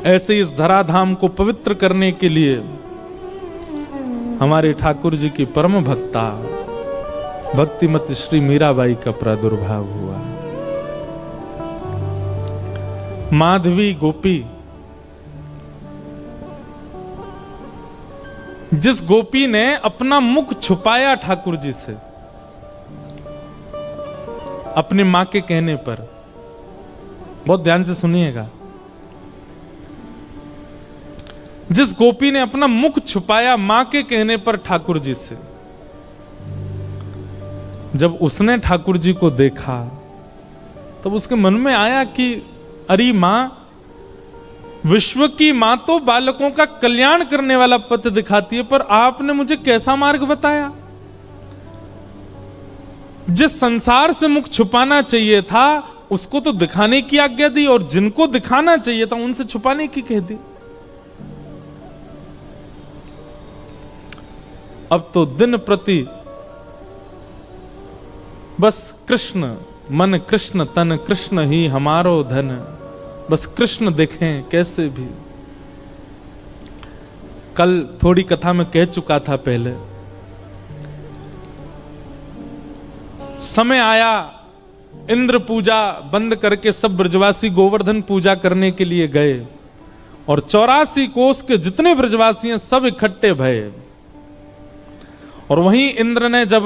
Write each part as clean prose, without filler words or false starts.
ऐसे इस धराधाम को पवित्र करने के लिए हमारे ठाकुर जी की परम भक्ता भक्तिमती श्री मीराबाई का प्रादुर्भाव हुआ। माधवी गोपी, जिस गोपी ने अपना मुख छुपाया ठाकुर जी से अपनी मां के कहने पर, बहुत ध्यान से सुनिएगा, जिस गोपी ने अपना मुख छुपाया मां के कहने पर ठाकुर जी से, जब उसने ठाकुर जी को देखा तब उसके मन में आया कि अरे मां, विश्व की मां तो बालकों का कल्याण करने वाला पथ दिखाती है, पर आपने मुझे कैसा मार्ग बताया? जिस संसार से मुख छुपाना चाहिए था उसको तो दिखाने की आज्ञा दी, और जिनको दिखाना चाहिए था उनसे छुपाने की कह दी। अब तो दिन प्रति बस कृष्ण, मन कृष्ण तन कृष्ण ही हमारो धन, बस कृष्ण देखें कैसे भी। कल थोड़ी कथा में कह चुका था पहले, समय आया इंद्र पूजा बंद करके सब ब्रजवासी गोवर्धन पूजा करने के लिए गए, और 84 कोस के जितने ब्रजवासी हैं सब इकट्ठे भये। और वहीं इंद्र ने जब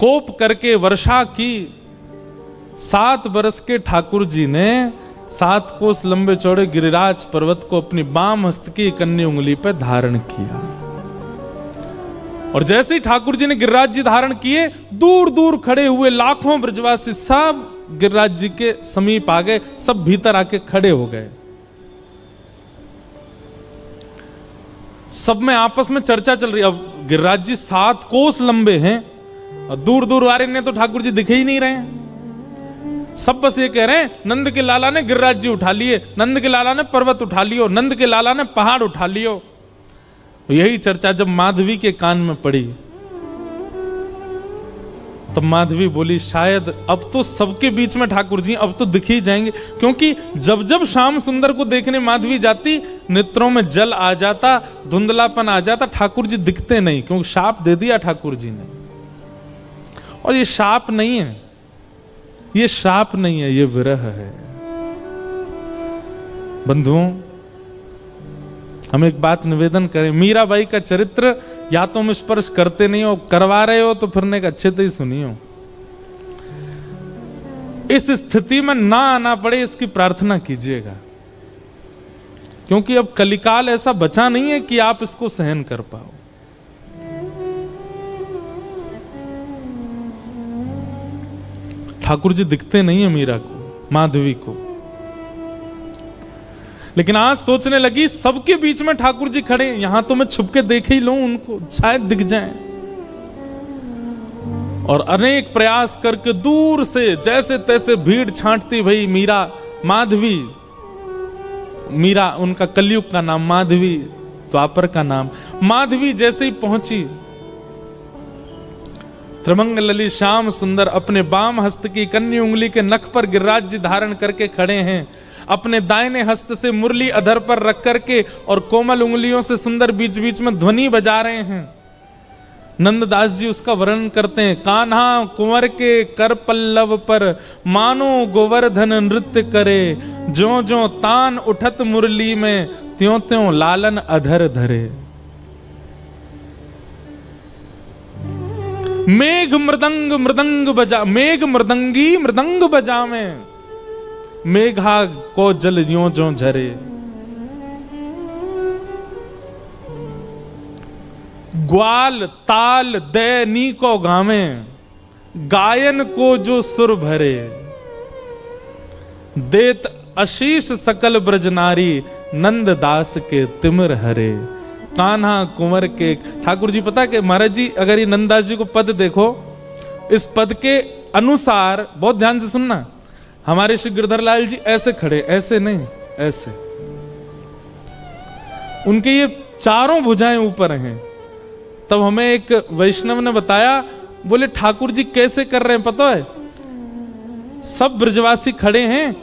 कोप करके वर्षा की, 7 बरस के ठाकुर जी ने 7 कोस लंबे चौड़े गिरिराज पर्वत को अपनी बाम हस्त की कन्नी उंगली पर धारण किया। और जैसे ही ठाकुर जी ने गिरिराज जी धारण किए, दूर दूर खड़े हुए लाखों ब्रजवासी सब गिरिराज जी के समीप आ गए, सब भीतर आके खड़े हो गए। सब में आपस में चर्चा चल रही। अब गिरिराज जी 7 कोस लंबे हैं और दूर दूर वाले ने तो ठाकुर जी दिखे ही नहीं रहे हैं। सब बस ये कह रहे हैं, नंद के लाला ने गिरिराज जी उठा लिए, नंद के लाला ने पर्वत उठा लियो, नंद के लाला ने पहाड़ उठा लियो। यही चर्चा जब माधवी के कान में पड़ी तब माधवी बोली, शायद अब तो सबके बीच में ठाकुर जी अब तो दिख ही जाएंगे, क्योंकि जब जब श्याम सुंदर को देखने माधवी जाती, नेत्रों में जल आ जाता, धुंधलापन आ जाता, ठाकुर जी दिखते नहीं, क्योंकि शाप दे दिया ठाकुर जी ने। और ये शाप नहीं है, ये शाप नहीं है, ये विरह है। बंधुओं, हम एक बात निवेदन करें, मीराबाई का चरित्र या तो हम स्पर्श करते नहीं हो, करवा रहे हो तो फिर एक अच्छे से ही सुनियो। इस स्थिति में ना आना पड़े इसकी प्रार्थना कीजिएगा, क्योंकि अब कलिकाल ऐसा बचा नहीं है कि आप इसको सहन कर पाओ। ठाकुर जी दिखते नहीं है मीरा को, माधवी को, लेकिन आज सोचने लगी सबके बीच में ठाकुर जी खड़े, यहां तो मैं छुप के देख ही लूं उनको, शायद दिख जाएं। और अनेक प्रयास करके दूर से जैसे तैसे भीड़ छांटती भई मीरा, माधवी, मीरा उनका कलयुग का नाम, माधवी द्वापर का नाम। माधवी जैसे ही पहुंची, त्रिमंगलली श्याम सुंदर अपने बाम हस्त की कन्नी उंगली के नख पर गिरिराज जी धारण करके खड़े हैं, अपने दाहिने हस्त से मुरली अधर पर रख करके और कोमल उंगलियों से सुंदर बीच बीच में ध्वनि बजा रहे हैं। नंददास जी उसका वर्णन करते हैं, कान्हा कुंवर के कर पल्लव पर मानो गोवर्धन नृत्य करे, ज्यों ज्यों तान उठत मुरली में त्यों त्यों लालन अधर धरे। मेघ मृदंग मृदंग बजा, मेघ मृदंगी मृदंग बजा में, मेघा को जल यों जो झरे। ग्वाल ताल दैनी को गावे, गायन को जो सुर भरे। देत आशीष सकल ब्रज नारी, नंददास के तिमिर हरे। कान्हा कुंवर के, ठाकुर जी पता कि महाराज जी, अगर ये नंददास जी को पद देखो, इस पद के अनुसार, बहुत ध्यान से सुनना, हमारे श्री गिरधर लाल जी ऐसे खड़े, ऐसे नहीं, ऐसे, उनके ये चारों भुजाएं ऊपर हैं। तब हमें एक वैष्णव ने बताया, बोले ठाकुर जी कैसे कर रहे हैं पता है, सब ब्रजवासी खड़े हैं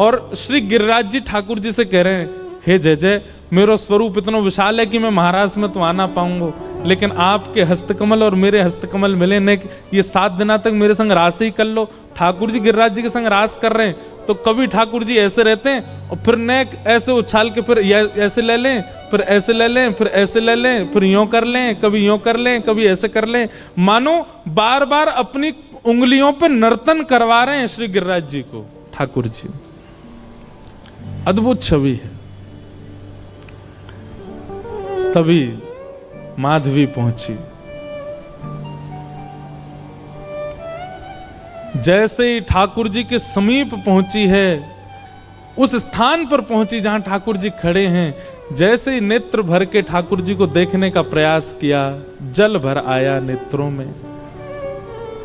और श्री गिरिराज जी ठाकुर जी से कह रहे हैं, हे जय जय, मेरा स्वरूप इतना विशाल है कि मैं महाराज में तो आ ना पाऊंगा, लेकिन आपके हस्तकमल और मेरे हस्तकमल मिले ने, ये 7 दिना तक मेरे संग रास ही कर लो। ठाकुर जी गिरिराज जी के संग रास कर रहे हैं तो कभी ठाकुर जी ऐसे रहते हैं और फिर नेक ऐसे उछाल के फिर ऐसे ले लें, फिर ऐसे ले लें, फिर ऐसे ले लें, फिर यूं कर लें, कभी यूं कर लें, कभी ऐसे कर लें, मानो बार बार अपनी उंगलियों पे नर्तन करवा रहे हैं श्री गिरिराज जी को ठाकुर जी। अद्भुत छवि है। तभी माधवी पहुंची। जैसे ही ठाकुर जी के समीप पहुंची है, उस स्थान पर पहुंची जहां ठाकुर जी खड़े हैं, जैसे ही नेत्र भर के ठाकुर जी को देखने का प्रयास किया, जल भर आया नेत्रों में।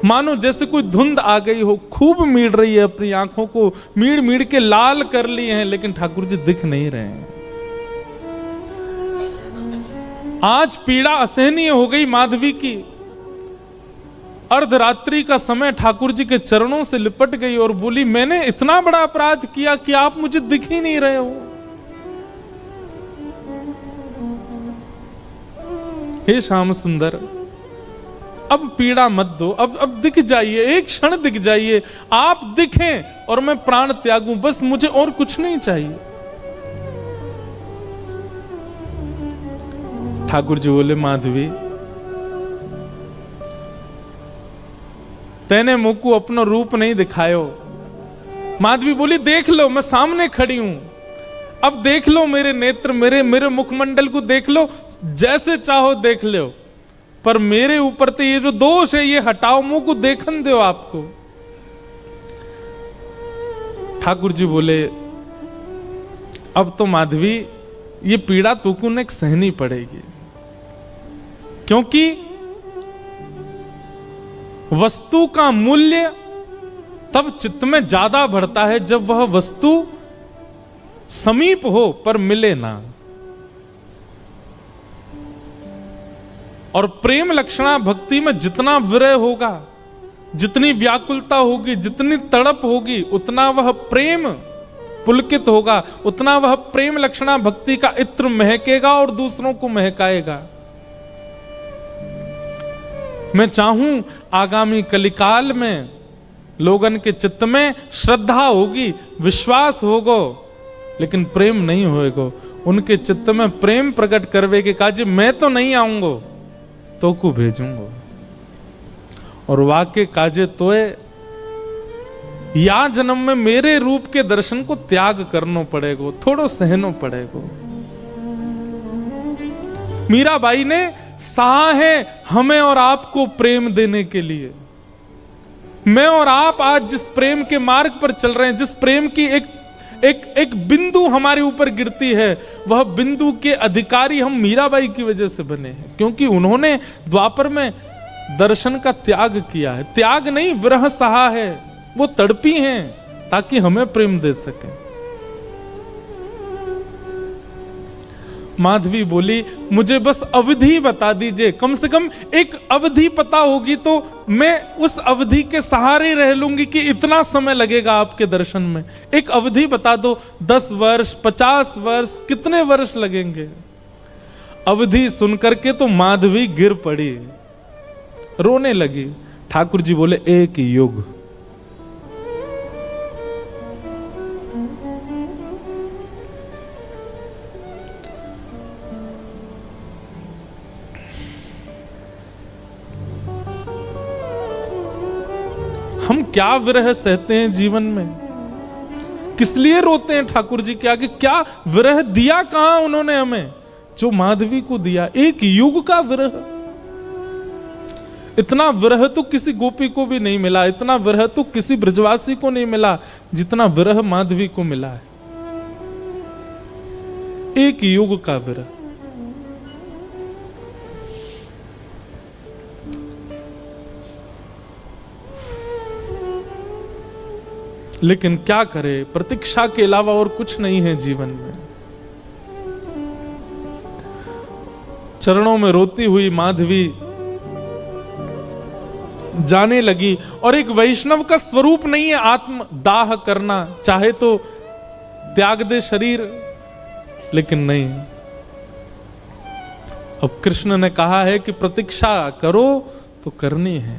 मानो जैसे कोई धुंध आ गई हो, खूब मीड़ रही है अपनी आंखों को, मीड़ मीड़ के लाल कर लिए हैं, लेकिन ठाकुर जी दिख नहीं रहे हैं। आज पीड़ा असहनीय हो गई माधवी की। अर्धरात्रि का समय ठाकुर जी के चरणों से लिपट गई और बोली, मैंने इतना बड़ा अपराध किया कि आप मुझे दिख ही नहीं रहे हो। हे श्याम सुंदर, अब पीड़ा मत दो, अब दिख जाइए, एक क्षण दिख जाइए, आप दिखें और मैं प्राण त्यागूं, बस मुझे और कुछ नहीं चाहिए। ठाकुर जी बोले, माधवी तेने मुझको अपना रूप नहीं दिखायो। माधवी बोली, देख लो, मैं सामने खड़ी हूं, अब देख लो मेरे नेत्र, मेरे मुखमंडल को देख लो, जैसे चाहो देख लो, पर मेरे ऊपर तो ये जो दोष है ये हटाओ, मुंह को देखन दो आपको। ठाकुर जी बोले, अब तो माधवी ये पीड़ा तुमको ने सहनी पड़ेगी, क्योंकि वस्तु का मूल्य तब चित्त में ज्यादा बढ़ता है जब वह वस्तु समीप हो पर मिले ना। और प्रेम लक्षणा भक्ति में जितना विरह होगा, जितनी व्याकुलता होगी, जितनी तड़प होगी, उतना वह प्रेम पुलकित होगा, उतना वह प्रेम लक्षणा भक्ति का इत्र महकेगा और दूसरों को महकाएगा। मैं चाहूं आगामी कलिकाल में लोगन के चित्त में श्रद्धा होगी, विश्वास होगो, लेकिन प्रेम नहीं होएगो। उनके चित्त में प्रेम प्रकट करवे के काजी मैं तो नहीं आऊंगो, तो को भेजूंगो। और वाक्य काजे तोए या जन्म में मेरे रूप के दर्शन को त्याग करना पड़ेगो, थोड़ो सहनो पड़ेगो। मीराबाई ने सहा है हमें और आपको प्रेम देने के लिए। मैं और आप आज जिस प्रेम के मार्ग पर चल रहे हैं, जिस प्रेम की एक बिंदु हमारे ऊपर गिरती है, वह बिंदु के अधिकारी हम मीराबाई की वजह से बने हैं, क्योंकि उन्होंने द्वापर में दर्शन का त्याग किया है। त्याग नहीं, विरह सहा है, वो तड़पी हैं ताकि हमें प्रेम दे सके। माधवी बोली, मुझे बस अवधि बता दीजिए, कम से कम एक अवधि पता होगी तो मैं उस अवधि के सहारे रह लूंगी कि इतना समय लगेगा आपके दर्शन में। एक अवधि बता दो, 10 वर्ष, 50 वर्ष, कितने वर्ष लगेंगे। अवधि सुनकर के तो माधवी गिर पड़ी, रोने लगी। ठाकुर जी बोले, एक युग। हम क्या विरह सहते हैं जीवन में, किस लिए रोते हैं ठाकुर जी के आगे। क्या विरह दिया कहां उन्होंने हमें, जो माधवी को दिया, एक युग का विरह। इतना विरह तो किसी गोपी को भी नहीं मिला, इतना विरह तो किसी ब्रजवासी को नहीं मिला जितना विरह माधवी को मिला है। एक युग का विरह। लेकिन क्या करे, प्रतीक्षा के अलावा और कुछ नहीं है जीवन में। चरणों में रोती हुई माधवी जाने लगी। और एक वैष्णव का स्वरूप नहीं है आत्म दाह करना, चाहे तो त्याग दे शरीर, लेकिन नहीं। अब कृष्ण ने कहा है कि प्रतीक्षा करो तो करनी है।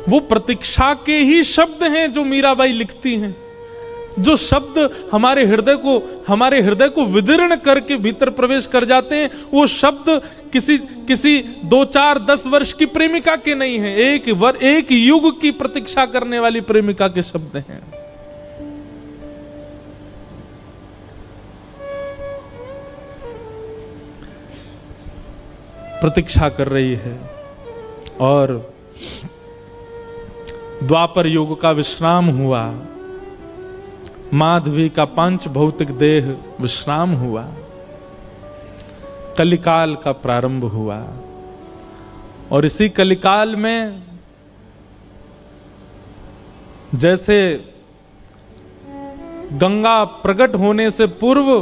वो प्रतीक्षा के ही शब्द हैं जो मीराबाई लिखती हैं, जो शब्द हमारे हृदय को विदीर्ण करके भीतर प्रवेश कर जाते हैं। वो शब्द किसी 2, 4, 10 वर्ष की प्रेमिका के नहीं हैं, एक युग की प्रतीक्षा करने वाली प्रेमिका के शब्द हैं। प्रतीक्षा कर रही है और द्वापर युग का विश्राम हुआ, माधवी का पांच भौतिक देह विश्राम हुआ, कलिकाल का प्रारंभ हुआ। और इसी कलिकाल में जैसे गंगा प्रकट होने से पूर्व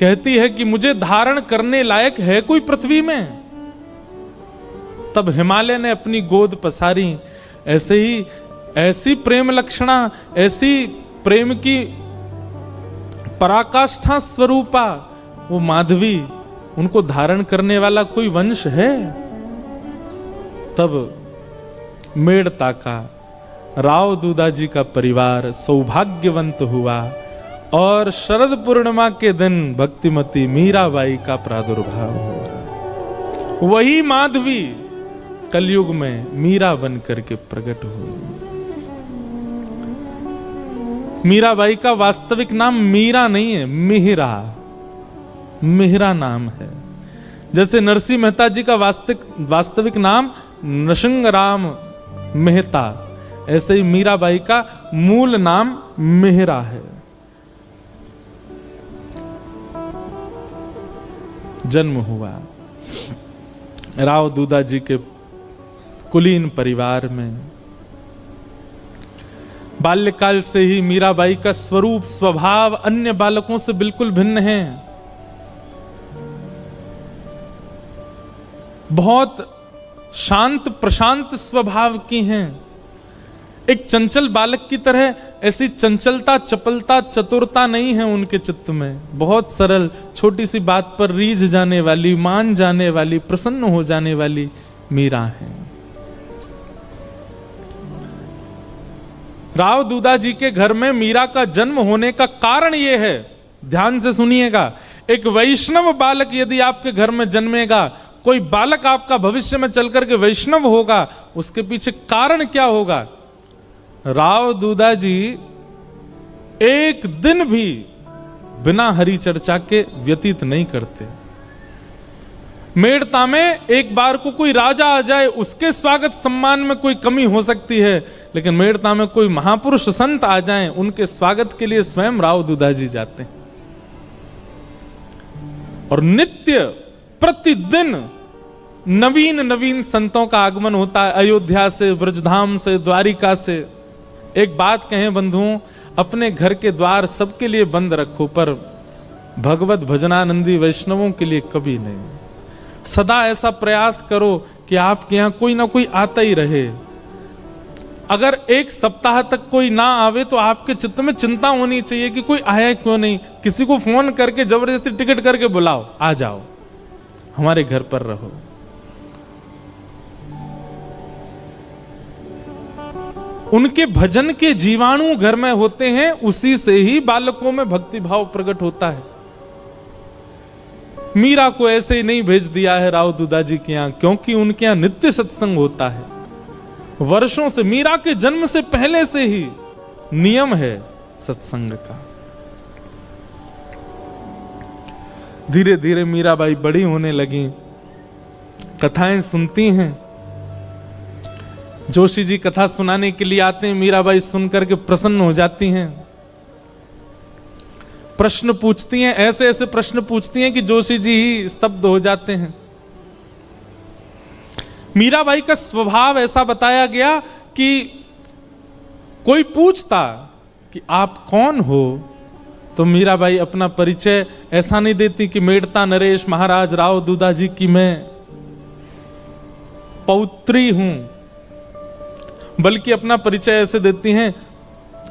कहती है कि मुझे धारण करने लायक है कोई पृथ्वी में, तब हिमालय ने अपनी गोद पसारी। ऐसे ही ऐसी प्रेम लक्षणा, ऐसी प्रेम की पराकाष्ठा स्वरूपा वो माधवी, उनको धारण करने वाला कोई वंश है। तब मेड़ता का राव दूदाजी का परिवार सौभाग्यवंत हुआ और शरद पूर्णिमा के दिन भक्तिमती मीराबाई का प्रादुर्भाव हुआ। वही माधवी कलयुग में मीरा बन करके प्रकट हुई। मीराबाई का वास्तविक नाम मीरा नहीं है, मिहिरा नाम है। जैसे नरसिंह मेहता जी का वास्तविक नाम नृसिंहराम मेहता, ऐसे ही मीराबाई का मूल नाम मिहिरा है। जन्म हुआ राव दूदाजी के कुलीन परिवार में। बाल्यकाल से ही मीराबाई का स्वरूप स्वभाव अन्य बालकों से बिल्कुल भिन्न है। बहुत शांत प्रशांत स्वभाव की हैं। एक चंचल बालक की तरह ऐसी चंचलता, चपलता, चतुरता नहीं है उनके चित्त में। बहुत सरल, छोटी सी बात पर रीझ जाने वाली, मान जाने वाली, प्रसन्न हो जाने वाली मीरा है। राव दूदाजी के घर में मीरा का जन्म होने का कारण यह है, ध्यान से सुनिएगा। एक वैष्णव बालक यदि आपके घर में जन्मेगा, कोई बालक आपका भविष्य में चलकर के वैष्णव होगा, उसके पीछे कारण क्या होगा? राव दूदाजी एक दिन भी बिना हरि चर्चा के व्यतीत नहीं करते। मेड़ता में एक बार को कोई राजा आ जाए, उसके स्वागत सम्मान में कोई कमी हो सकती है, लेकिन मेड़ता में कोई महापुरुष संत आ जाएं, उनके स्वागत के लिए स्वयं राव दूदाजी जाते हैं। और नित्य प्रतिदिन नवीन संतों का आगमन होता है, अयोध्या से, ब्रजधाम से, द्वारिका से। एक बात कहें बंधुओं, अपने घर के द्वार सबके लिए बंद रखो, पर भगवत भजनानंदी वैष्णवों के लिए कभी नहीं। सदा ऐसा प्रयास करो कि आपके यहां कोई ना कोई आता ही रहे। अगर एक सप्ताह तक कोई ना आवे तो आपके चित्त में चिंता होनी चाहिए कि कोई आया क्यों नहीं। किसी को फोन करके जबरदस्ती टिकट करके बुलाओ, आ जाओ, हमारे घर पर रहो। उनके भजन के जीवाणु घर में होते हैं, उसी से ही बालकों में भक्ति भाव प्रकट होता है। मीरा को ऐसे ही नहीं भेज दिया है राव दूदाजी के यहां, क्योंकि उनके यहां नित्य सत्संग होता है। वर्षों से, मीरा के जन्म से पहले से ही नियम है सत्संग का। धीरे धीरे मीराबाई बड़ी होने लगी, कथाएं सुनती हैं। जोशी जी कथा सुनाने के लिए आते हैं, मीराबाई सुनकर के प्रसन्न हो जाती हैं। प्रश्न पूछती हैं, ऐसे ऐसे प्रश्न पूछती हैं कि जोशी जी ही स्तब्ध हो जाते हैं। मीराबाई का स्वभाव ऐसा बताया गया कि कोई पूछता कि आप कौन हो, तो मीराबाई अपना परिचय ऐसा नहीं देती कि मेड़ता नरेश महाराज राव दूदाजी की मैं पौत्री हूं, बल्कि अपना परिचय ऐसे देती हैं,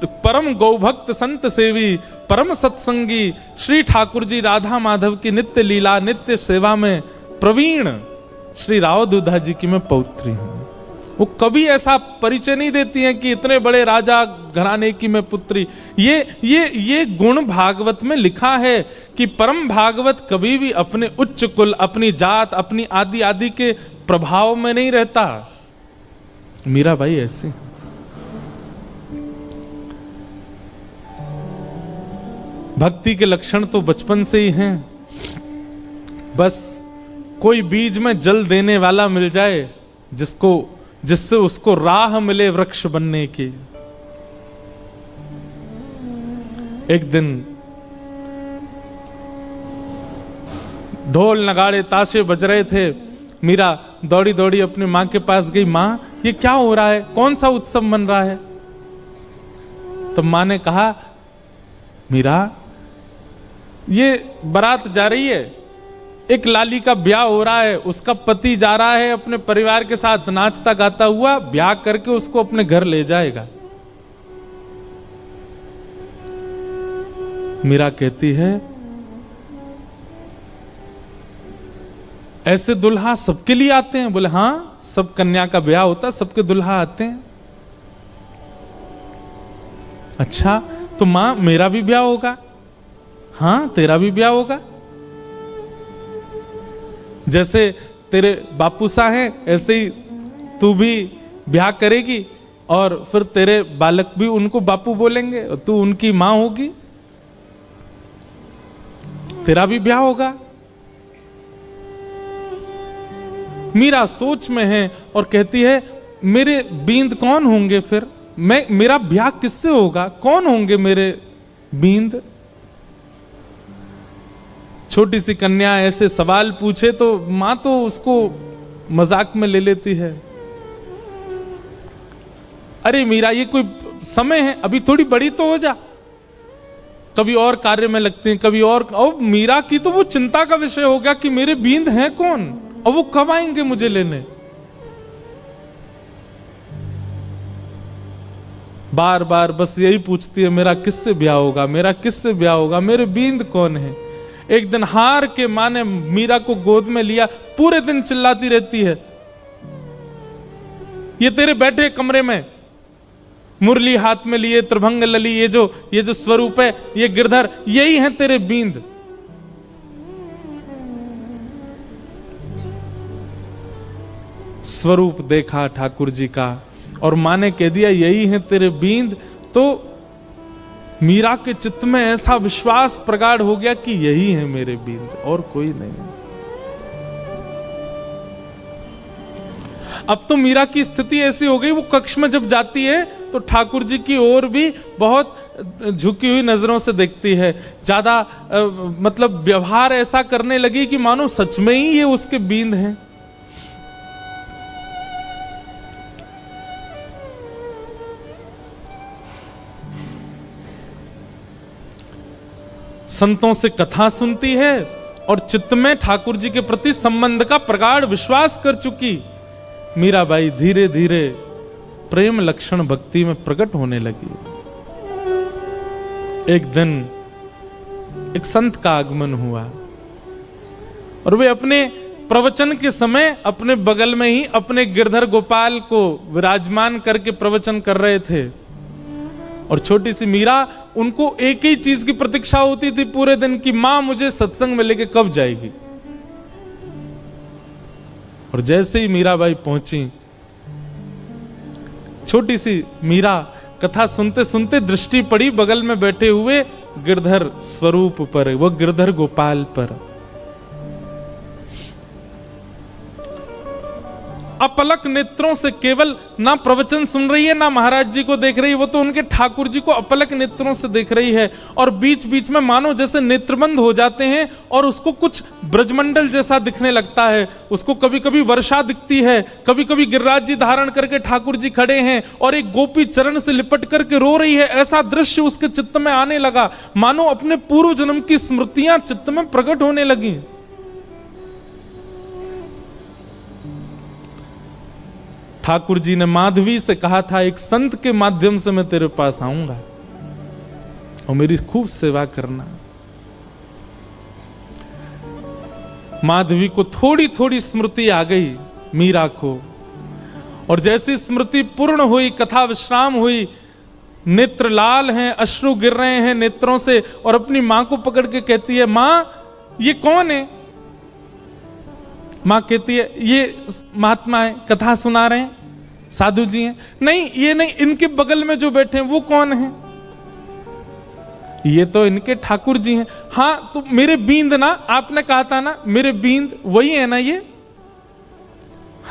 परम गौभक्त संत सेवी परम सत्संगी श्री ठाकुर जी राधा माधव की नित्य लीला नित्य सेवा में प्रवीण श्री राव दूधा जी की मैं पौत्री हूं। वो कभी ऐसा परिचय नहीं देती हैं कि इतने बड़े राजा घराने की मैं पुत्री। ये गुण भागवत में लिखा है कि परम भागवत कभी भी अपने उच्च कुल, अपनी जात, अपनी आदि आदि के प्रभाव में नहीं रहता। मीराबाई ऐसी भक्ति के लक्षण तो बचपन से ही हैं। बस कोई बीज में जल देने वाला मिल जाए जिससे उसको राह मिले वृक्ष बनने की। एक दिन ढोल नगाड़े ताशे बज रहे थे। मीरा दौड़ी दौड़ी अपनी मां के पास गई। मां, ये क्या हो रहा है? कौन सा उत्सव मन रहा है? तो मां ने कहा, मीरा, ये बारात जा रही है, एक लाली का ब्याह हो रहा है, उसका पति जा रहा है अपने परिवार के साथ नाचता गाता हुआ, ब्याह करके उसको अपने घर ले जाएगा। मीरा कहती है, ऐसे दुल्हा सबके लिए आते हैं? बोले हां, सब कन्या का ब्याह होता, सबके दुल्हा आते हैं। अच्छा, तो मां मेरा भी ब्याह होगा? हां, तेरा भी ब्याह होगा। जैसे तेरे बापू सा हैं ऐसे ही तू भी ब्याह करेगी और फिर तेरे बालक भी उनको बापू बोलेंगे और तू उनकी मां होगी, तेरा भी ब्याह होगा। मीरा सोच में है और कहती है, मेरे बींद कौन होंगे फिर? मेरा ब्याह किससे होगा? कौन होंगे मेरे बींद? छोटी सी कन्या ऐसे सवाल पूछे तो मां तो उसको मजाक में ले लेती है। अरे मीरा, ये कोई समय है, अभी थोड़ी बड़ी तो हो जा। कभी और कार्य में लगते हैं, कभी और मीरा की तो वो चिंता का विषय हो गया कि मेरे बींद हैं कौन और वो कब आएंगे मुझे लेने। बार बार बस यही पूछती है, मेरा किससे ब्याह होगा, मेरा किससे ब्याह होगा, मेरे बींद कौन है। एक दिन हार के मां ने मीरा को गोद में लिया, पूरे दिन चिल्लाती रहती है, ये तेरे बैठे कमरे में मुरली हाथ में लिए त्रिभंग लली, ये जो स्वरूप है, ये गिरधर, यही है तेरे बींद। स्वरूप देखा ठाकुर जी का और मां ने कह दिया यही है तेरे बींद। तो मीरा के चित्त में ऐसा विश्वास प्रगाढ़ हो गया कि यही है मेरे बींद और कोई नहीं। अब तो मीरा की स्थिति ऐसी हो गई, वो कक्ष में जब जाती है तो ठाकुर जी की ओर भी बहुत झुकी हुई नजरों से देखती है। ज्यादा मतलब व्यवहार ऐसा करने लगी कि मानो सच में ही ये उसके बींद हैं। संतों से कथा सुनती है और चित्त में ठाकुर जी के प्रति संबंध का प्रगाढ़ विश्वास कर चुकी मीराबाई धीरे धीरे प्रेम लक्षण भक्ति में प्रकट होने लगी। एक दिन एक संत का आगमन हुआ और वे अपने प्रवचन के समय अपने बगल में ही अपने गिरधर गोपाल को विराजमान करके प्रवचन कर रहे थे। और छोटी सी मीरा, उनको एक ही चीज की प्रतीक्षा होती थी पूरे दिन की, मां मुझे सत्संग में लेके कब जाएगी। और जैसे ही मीराबाई पहुंची, छोटी सी मीरा कथा सुनते सुनते दृष्टि पड़ी बगल में बैठे हुए गिरधर स्वरूप पर, वो गिरधर गोपाल पर। अपलक नेत्रों से केवल ना प्रवचन सुन रही है ना महाराज जी को देख रही है, वो तो उनके ठाकुर जी को अपलक नेत्रों से देख रही है। और बीच बीच में मानो जैसे नेत्रबंद हो जाते हैं और उसको कुछ ब्रजमंडल जैसा दिखने लगता है। उसको कभी कभी वर्षा दिखती है, कभी कभी गिरिराज जी धारण करके ठाकुर जी खड़े हैं और एक गोपी चरण से लिपट करके रो रही है। ऐसा दृश्य उसके चित्त में आने लगा, मानो अपने पूर्व जन्म की स्मृतियां चित्त में प्रकट होने लगी। ठाकुर जी ने माधवी से कहा था, एक संत के माध्यम से मैं तेरे पास आऊंगा। और मेरी खूब सेवा करना। माधवी को थोड़ी थोड़ी स्मृति आ गई, मीरा को, और जैसी स्मृति पूर्ण हुई, कथा विश्राम हुई, नेत्र लाल हैं, अश्रु गिर रहे हैं नेत्रों से, और अपनी मां को पकड़ के कहती है, मां ये कौन है? मां कहती है, ये महात्मा है, कथा सुना रहे हैं, साधु जी हैं। नहीं, ये नहीं, इनके बगल में जो बैठे हैं वो कौन है? ये तो इनके ठाकुर जी हैं। हाँ, तो मेरे बींद ना, आपने कहा था ना मेरे बींद, वही है ना ये?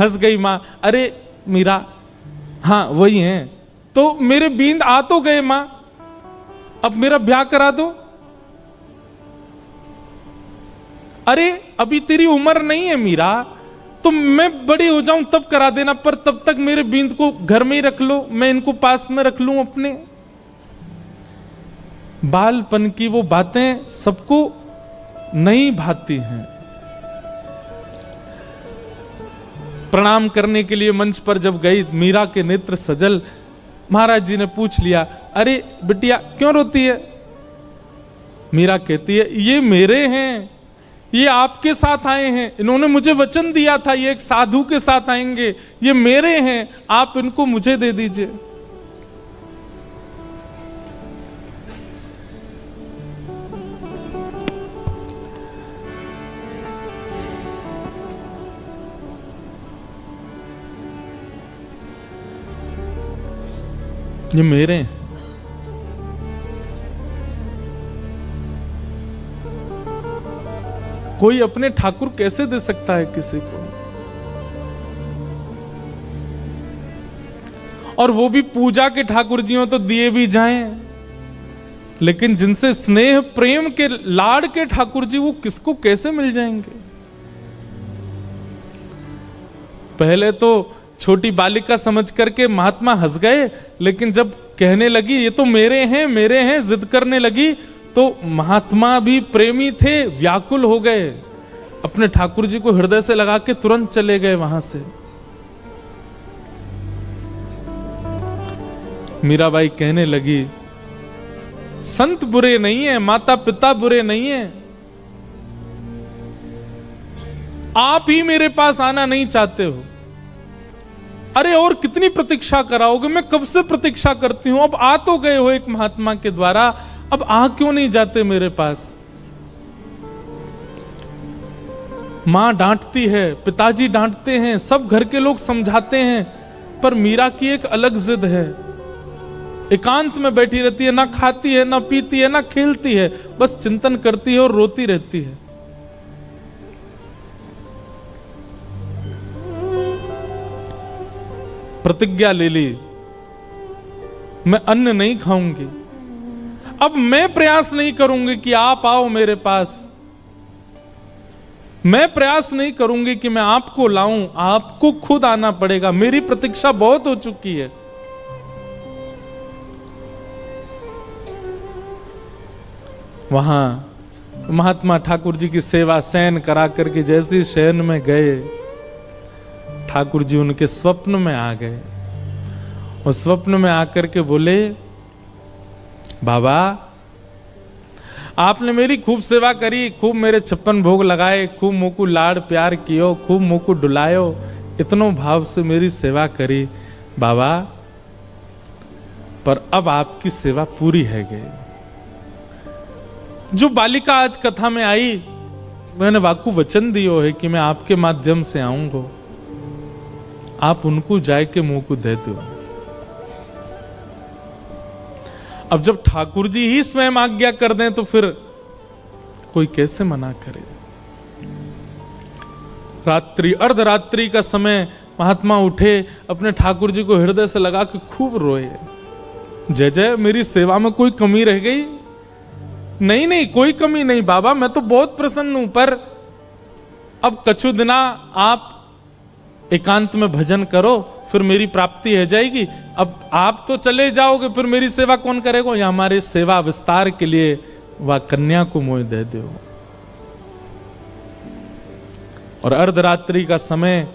हंस गई मां, अरे मीरा, हाँ वही हैं। तो मेरे बींद आ तो गए मां, अब मेरा ब्याह करा दो। अरे अभी तेरी उम्र नहीं है मीरा, तो मैं बड़ी हो जाऊं तब करा देना, पर तब तक मेरे बींद को घर में ही रख लो, मैं इनको पास में रख लूं अपने। बालपन की वो बातें सबको नहीं भाती हैं। प्रणाम करने के लिए मंच पर जब गई, मीरा के नेत्र सजल। महाराज जी ने पूछ लिया, अरे बिटिया क्यों रोती है? मीरा कहती है, ये मेरे हैं, ये आपके साथ आए हैं, इन्होंने मुझे वचन दिया था ये एक साधु के साथ आएंगे, ये मेरे हैं, आप इनको मुझे दे दीजिए। ये मेरे हैं। कोई अपने ठाकुर कैसे दे सकता है किसी को? और वो भी पूजा के ठाकुर जी हो तो दिए भी जाएं, लेकिन जिनसे स्नेह प्रेम के लाड़ के ठाकुर जी, वो किसको कैसे मिल जाएंगे? पहले तो छोटी बालिका समझ करके महात्मा हंस गए, लेकिन जब कहने लगी ये तो मेरे हैं जिद करने लगी, तो महात्मा भी प्रेमी थे, व्याकुल हो गए, अपने ठाकुर जी को हृदय से लगा के तुरंत चले गए वहां से। मीराबाई कहने लगी, संत बुरे नहीं है, माता पिता बुरे नहीं है, आप ही मेरे पास आना नहीं चाहते हो। अरे और कितनी प्रतीक्षा कराओगे? मैं कब से प्रतीक्षा करती हूं, अब आ तो गए हो एक महात्मा के द्वारा, अब आ क्यों नहीं जाते मेरे पास? मां डांटती है, पिताजी डांटते हैं, सब घर के लोग समझाते हैं, पर मीरा की एक अलग जिद है। एकांत में बैठी रहती है, ना खाती है, ना पीती है, ना खेलती है, बस चिंतन करती है और रोती रहती है। प्रतिज्ञा ले ली, मैं अन्न नहीं खाऊंगी, अब मैं प्रयास नहीं करूंगी कि आप आओ मेरे पास, मैं प्रयास नहीं करूंगी कि मैं आपको लाऊं, आपको खुद आना पड़ेगा, मेरी प्रतीक्षा बहुत हो चुकी है। वहां महात्मा ठाकुर जी की सेवा शयन करा करके जैसे शयन में गए, ठाकुर जी उनके स्वप्न में आ गए और स्वप्न में आकर के बोले, बाबा आपने मेरी खूब सेवा करी, खूब मेरे 56 भोग लगाए, खूब मोकू लाड़ प्यार कियो, खूब मोकू डुलायो, इतनो भाव से मेरी सेवा करी बाबा, पर अब आपकी सेवा पूरी है गई। जो बालिका आज कथा में आई, मैंने वाकू वचन दियो है कि मैं आपके माध्यम से आऊंगा, आप उनको जाए के मुंह को दे दो। अब जब ठाकुर जी ही स्वयं आज्ञा कर दें तो फिर कोई कैसे मना करे। रात्रि अर्धरात्रि का समय महात्मा उठे, अपने ठाकुर जी को हृदय से लगा के खूब रोए, जय जय मेरी सेवा में कोई कमी रह गई? नहीं नहीं कोई कमी नहीं बाबा, मैं तो बहुत प्रसन्न हूं, पर अब कछु दिना आप एकांत में भजन करो, फिर मेरी प्राप्ति हो जाएगी। अब आप तो चले जाओगे, फिर मेरी सेवा कौन करेगा? या हमारे सेवा विस्तार के लिए वह कन्या को मोह दे दो। और अर्धरात्रि का समय,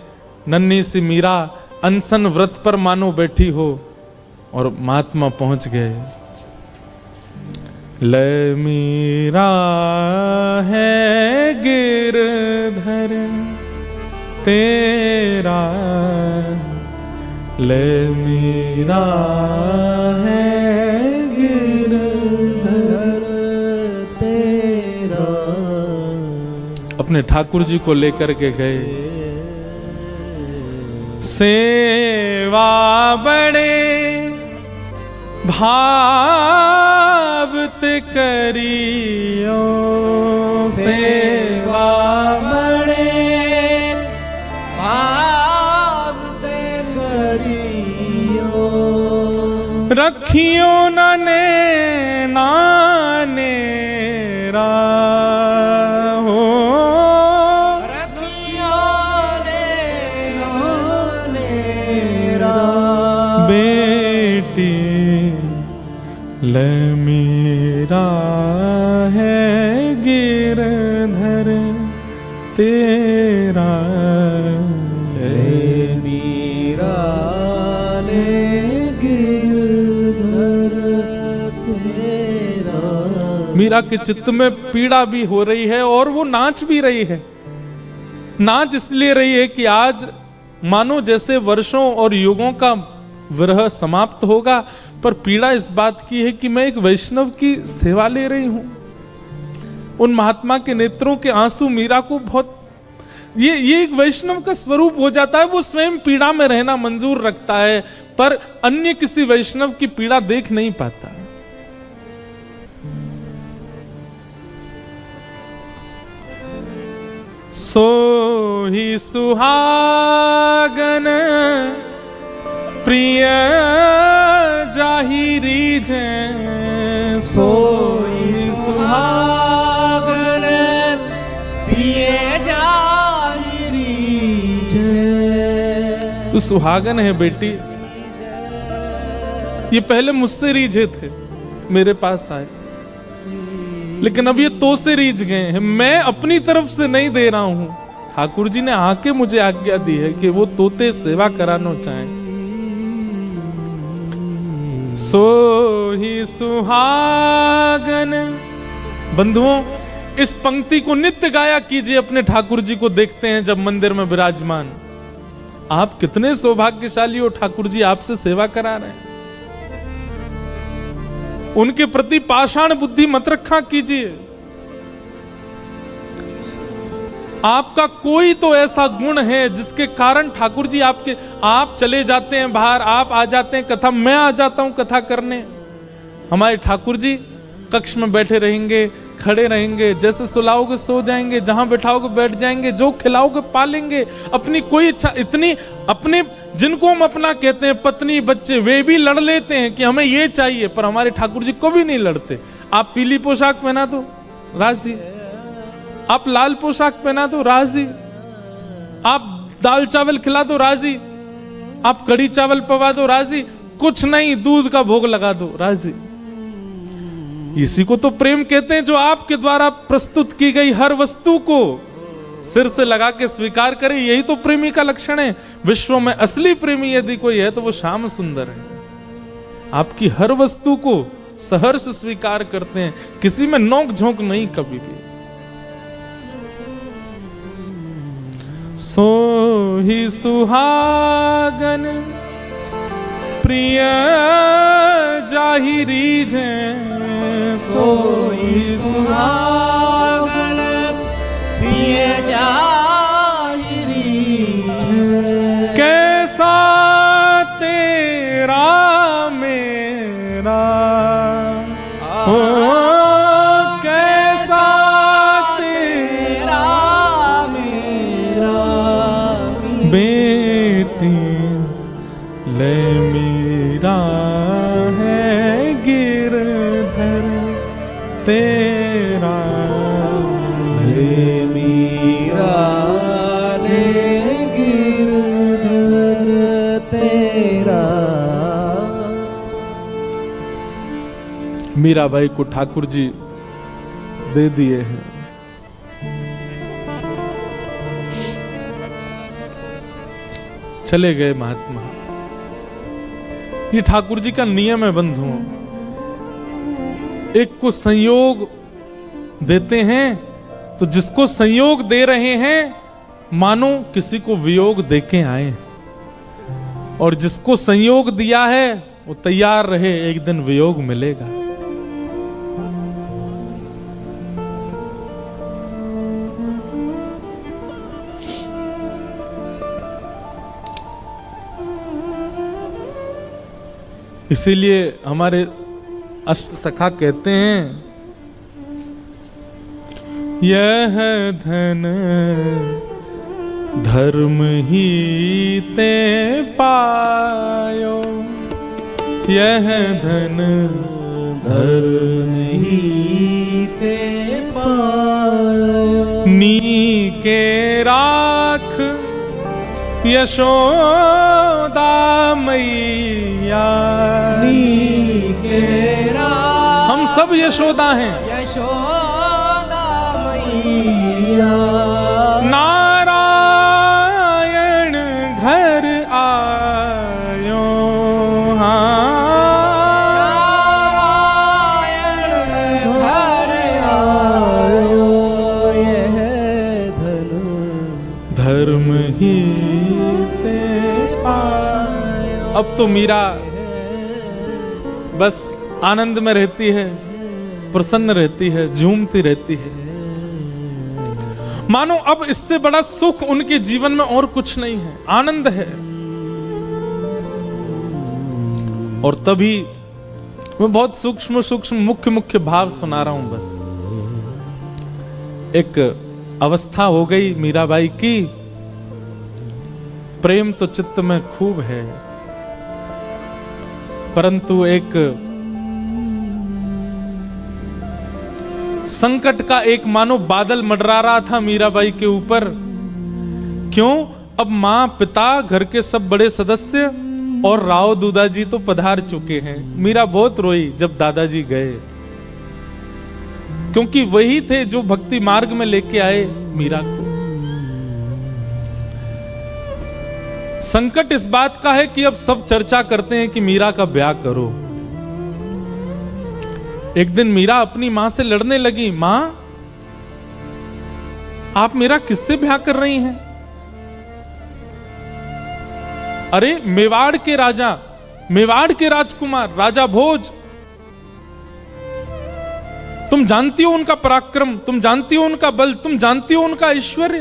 नन्ही सी मीरा अनशन व्रत पर मानो बैठी हो, और महात्मा पहुंच गए। ले मीरा है गिरधर तेरा, ले मीरा है गिरधर तेरा। अपने ठाकुर जी को लेकर के गए, सेवा बड़े भावत करियो, सेवा बड़े भावत करियो, रखियो नाने नानेरा हो, रखियो ने नानेरा, बेटी ले मीरा है गिरधर तेरा, ले मीरा ले गिरधर तेरा। मीरा के चित्त में पीड़ा भी हो रही है और वो नाच भी रही है। नाच इसलिए रही है कि आज मानो जैसे वर्षों और युगों का विरह समाप्त होगा, पर पीड़ा इस बात की है कि मैं एक वैष्णव की सेवा ले रही हूं। उन महात्मा के नेत्रों के आंसू मीरा को बहुत, ये एक वैष्णव का स्वरूप हो जाता है। वो स्वयं पीड़ा में रहना मंजूर रखता है, पर अन्य किसी वैष्णव की पीड़ा देख नहीं पाता। सो ही सुहागन प्रिय जाहिरी जै, सोई सुहागन प्रिय जाहिरी जै। तू सुहागन है बेटी, ये पहले मुझसे रीझे थे, मेरे पास आए, लेकिन अब ये तो से रीझ गए हैं। मैं अपनी तरफ से नहीं दे रहा हूं, ठाकुर जी ने आके मुझे आज्ञा दी है कि वो तोते सेवा कराना चाहें। सो ही सुहागन। बंधुओं, इस पंक्ति को नित्य गाया कीजिए। अपने ठाकुर जी को देखते हैं जब मंदिर में विराजमान, आप कितने सौभाग्यशाली हो, ठाकुर जी आपसे सेवा करा रहे हैं। उनके प्रति पाषाण बुद्धि मत रखा कीजिए। आपका कोई तो ऐसा गुण है जिसके कारण ठाकुर जी आप चले जाते हैं बाहर, आप आ जाते हैं कथा, मैं आ जाता हूं कथा करने। हमारे ठाकुर जी कक्ष में बैठे रहेंगे, खड़े रहेंगे, जैसे सुलाओगे सो जाएंगे, जहां बैठाओगे बैठ जाएंगे, जो खिलाओगे पालेंगे। अपनी कोई इच्छा इतनी, अपने जिनको हम अपना कहते हैं पत्नी बच्चे, वे भी लड़ लेते हैं कि हमें ये चाहिए, पर हमारे ठाकुर जी को भी नहीं लड़ते। आप पीली पोशाक पहना दो राजी, आप लाल पोशाक पहना दो राजी, आप दाल चावल खिला दो राजी, आप कड़ी चावल पवा दो राजी, कुछ नहीं दूध का भोग लगा दो राजी। इसी को तो प्रेम कहते हैं, जो आपके द्वारा प्रस्तुत की गई हर वस्तु को सिर से लगा के स्वीकार करे। यही तो प्रेमी का लक्षण है। विश्व में असली प्रेमी यदि कोई है तो वो श्याम सुंदर है। आपकी हर वस्तु को सहर्ष स्वीकार करते हैं, किसी में नोक झोंक नहीं कभी भी। सो ही सुहागन प्रिय जाहिरी जै, सोई सुहागन प्रिय जाहिरी जै। कैसा तेरा मेरा हो, कैसा तेरा मेरा, बेटी ले मीरा है गिरधर तेरा, ले मीरा ले गिरधर तेरा। मीराबाई को ठाकुर जी दे दिए हैं। चले गए महात्मा। ये ठाकुर जी का नियम है बंधुओं। एक को संयोग देते हैं तो जिसको संयोग दे रहे हैं मानो किसी को वियोग देके आए, और जिसको संयोग दिया है वो तैयार रहे, एक दिन वियोग मिलेगा। इसीलिए हमारे अष्ट सखा कहते हैं, यह धन धर्म ही ते पायो, यह धन धर्म ही ते पायो, नी के राख यशोदा मैया, नी के राख हम सब यशोदा हैं, यशोदा मैया, नारायण घर आयो, नारायण घर आयो, यह धन धर्म ही ते पायो। अब तो मीरा बस आनंद में रहती है, प्रसन्न रहती है, झूमती रहती है, मानो अब इससे बड़ा सुख उनके जीवन में और कुछ नहीं है, आनंद है। और तभी मैं बहुत सूक्ष्म सूक्ष्म मुख्य मुख्य भाव सुना रहा हूं। बस एक अवस्था हो गई मीराबाई की, प्रेम तो चित्त में खूब है, परंतु एक संकट का एक मानो बादल मंडरा रहा था मीराबाई के ऊपर। क्यों? अब मां, पिता, घर के सब बड़े सदस्य और राव दूदाजी तो पधार चुके हैं। मीरा बहुत रोई जब दादाजी गए, क्योंकि वही थे जो भक्ति मार्ग में लेके आए मीरा को। संकट इस बात का है कि अब सब चर्चा करते हैं कि मीरा का ब्याह करो। एक दिन मीरा अपनी मां से लड़ने लगी, मां आप मेरा किससे ब्याह कर रही हैं? अरे मेवाड़ के राजा, मेवाड़ के राजकुमार राजा भोज, तुम जानती हो उनका पराक्रम, तुम जानती हो उनका बल, तुम जानती हो उनका ऐश्वर्य।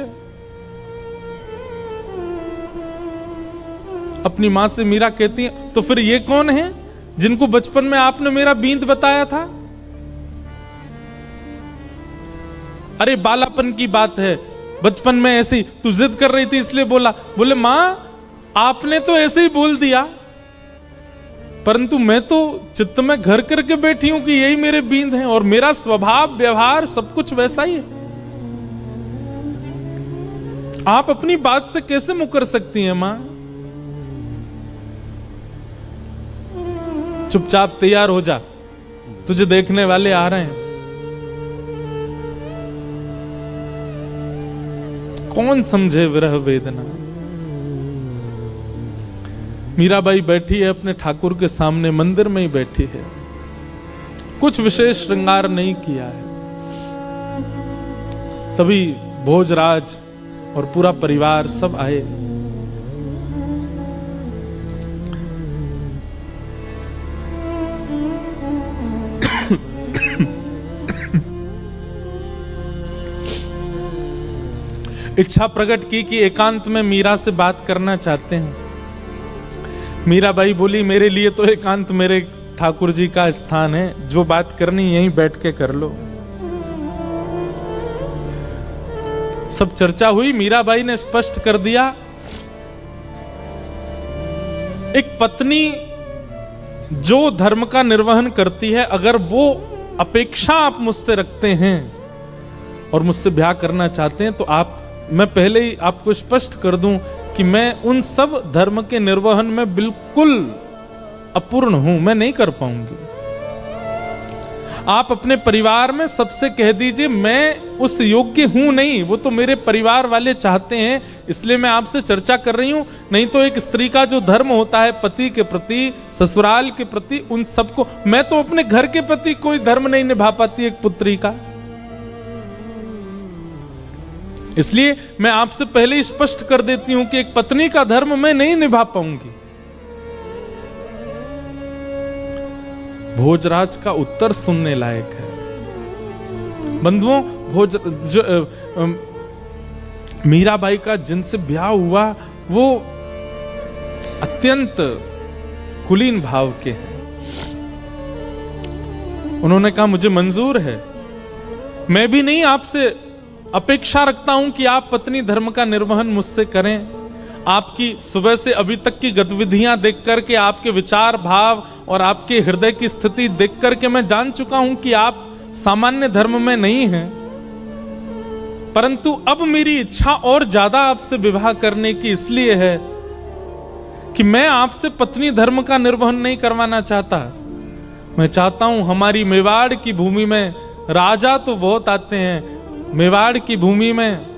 अपनी मां से मीरा कहती है, तो फिर ये कौन है जिनको बचपन में आपने मेरा बींद बताया था? अरे बालापन की बात है, बचपन में ऐसी तू जिद कर रही थी इसलिए बोला। बोले मां आपने तो ऐसे ही बोल दिया, परंतु मैं तो चित्त में घर करके बैठी हूं कि यही मेरे बींद हैं और मेरा स्वभाव व्यवहार सब कुछ वैसा ही है। आप अपनी बात से कैसे मुकर सकती हैं मां? चुपचाप तैयार हो जा, तुझे देखने वाले आ रहे हैं। कौन समझे विरह वेदना। मीराबाई बैठी है अपने ठाकुर के सामने, मंदिर में ही बैठी है, कुछ विशेष श्रृंगार नहीं किया है। तभी भोजराज और पूरा परिवार सब आए। इच्छा प्रकट की कि एकांत में मीरा से बात करना चाहते हैं। मीराबाई बोली, मेरे लिए तो एकांत मेरे ठाकुर जी का स्थान है, जो बात करनी यहीं बैठ के कर लो। सब चर्चा हुई, मीराबाई ने स्पष्ट कर दिया, एक पत्नी जो धर्म का निर्वहन करती है, अगर वो अपेक्षा आप मुझसे रखते हैं और मुझसे ब्याह करना चाहते हैं, तो मैं पहले ही आपको स्पष्ट कर दूं कि मैं उन सब धर्म के निर्वहन में बिल्कुल अपूर्ण हूं, मैं नहीं कर पाऊंगी। आप अपने परिवार में सबसे कह दीजिए मैं उस योग्य हूं नहीं, वो तो मेरे परिवार वाले चाहते हैं इसलिए मैं आपसे चर्चा कर रही हूं। नहीं तो एक स्त्री का जो धर्म होता है पति के प्रति, ससुराल के प्रति, उन सबको, मैं तो अपने घर के प्रति कोई धर्म नहीं निभा पाती एक पुत्री का। इसलिए मैं आपसे पहले ही स्पष्ट कर देती हूं कि एक पत्नी का धर्म मैं नहीं निभा पाऊंगी। भोजराज का उत्तर सुनने लायक है। बंधुओं, मीराबाई का जिनसे ब्याह हुआ वो अत्यंत कुलीन भाव के हैं। उन्होंने कहा मुझे मंजूर है, मैं भी नहीं आपसे अपेक्षा रखता हूं कि आप पत्नी धर्म का निर्वहन मुझसे करें। आपकी सुबह से अभी तक की गतिविधियां देख करके, आपके विचार भाव और आपके हृदय की स्थिति देख करके मैं जान चुका हूं कि आप सामान्य धर्म में नहीं हैं। परंतु अब मेरी इच्छा और ज्यादा आपसे विवाह करने की इसलिए है कि मैं आपसे पत्नी धर्म का निर्वहन नहीं करवाना चाहता। मैं चाहता हूं हमारी मेवाड़ की भूमि में राजा तो बहुत आते हैं, मेवाड़ की भूमि में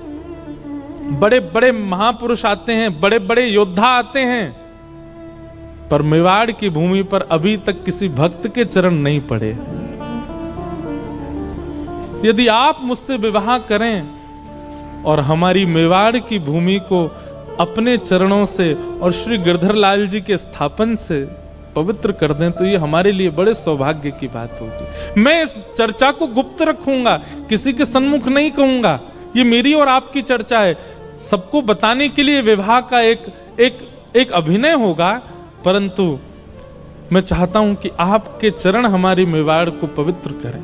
बड़े बड़े महापुरुष आते हैं, बड़े बड़े योद्धा आते हैं, पर मेवाड़ की भूमि पर अभी तक किसी भक्त के चरण नहीं पड़े। यदि आप मुझसे विवाह करें और हमारी मेवाड़ की भूमि को अपने चरणों से और श्री गिरधर लाल जी के स्थापन से पवित्र कर दें तो ये हमारे लिए बड़े सौभाग्य की बात होगी। मैं इस चर्चा को गुप्त रखूंगा, किसी के सन्मुख नहीं कहूंगा। ये मेरी और आपकी चर्चा है, सबको बताने के लिए विवाह का एक अभिनय होगा, परंतु मैं चाहता हूं कि आपके चरण हमारी मेवाड़ को पवित्र करें।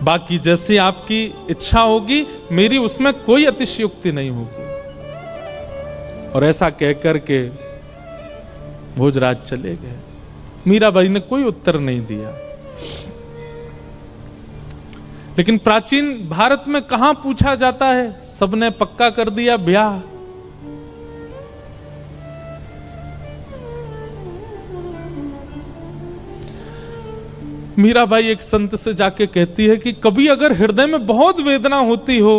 बाकी जैसी आपकी इच्छा होगी, मेरी उसमें कोई अतिशयोक्ति नहीं होगी। और ऐसा कहकर के भोजराज चले गए। मीराबाई ने कोई उत्तर नहीं दिया। लेकिन प्राचीन भारत में कहां पूछा जाता है, सबने पक्का कर दिया ब्याह। मीराबाई एक संत से जाके कहती है कि कभी अगर हृदय में बहुत वेदना होती हो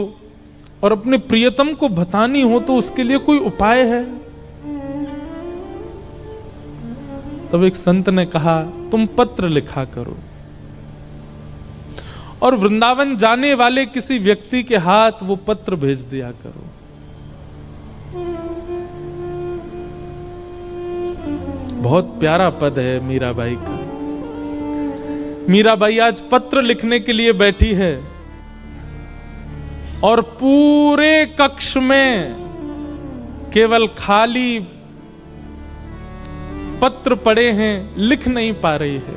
और अपने प्रियतम को बतानी हो तो उसके लिए कोई उपाय है? तब एक संत ने कहा तुम पत्र लिखा करो और वृंदावन जाने वाले किसी व्यक्ति के हाथ वो पत्र भेज दिया करो। बहुत प्यारा पद है मीराबाई का। मीराबाई आज पत्र लिखने के लिए बैठी है और पूरे कक्ष में केवल खाली पत्र पड़े हैं, लिख नहीं पा रही है।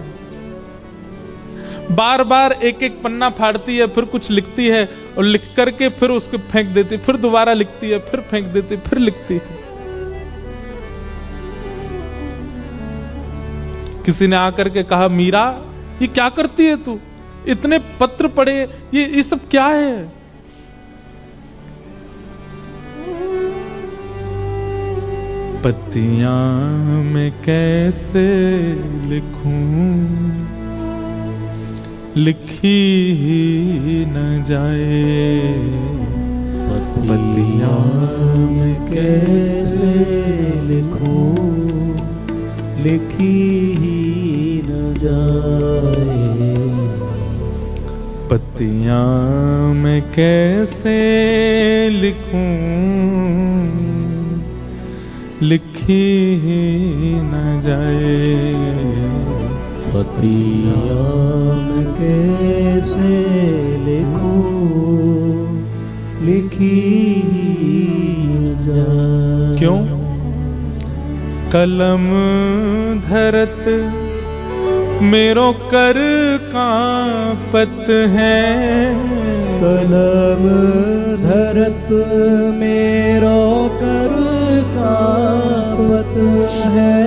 बार बार एक एक पन्ना फाड़ती है, फिर कुछ लिखती है और लिख करके फिर उसको फेंक देती, फिर दोबारा लिखती है, फिर फेंक देती, फिर लिखती है। किसी ने आकर के कहा मीरा ये क्या करती है तू, इतने पत्र पड़े, ये सब क्या है? पत्तियां मैं कैसे लिखूं, लिखी ही न जाए। पत्तियां मैं कैसे लिखूं, लिखी ही न जाए। पत्तियां मैं कैसे लिखूं, लिखी ही न जाए। पत्तियां मैं कैसे लिखूं, लिखी न जाए। क्यों? कलम धरत मेरो कर कांपत है। कलम धरत मेरो कर कांपत है।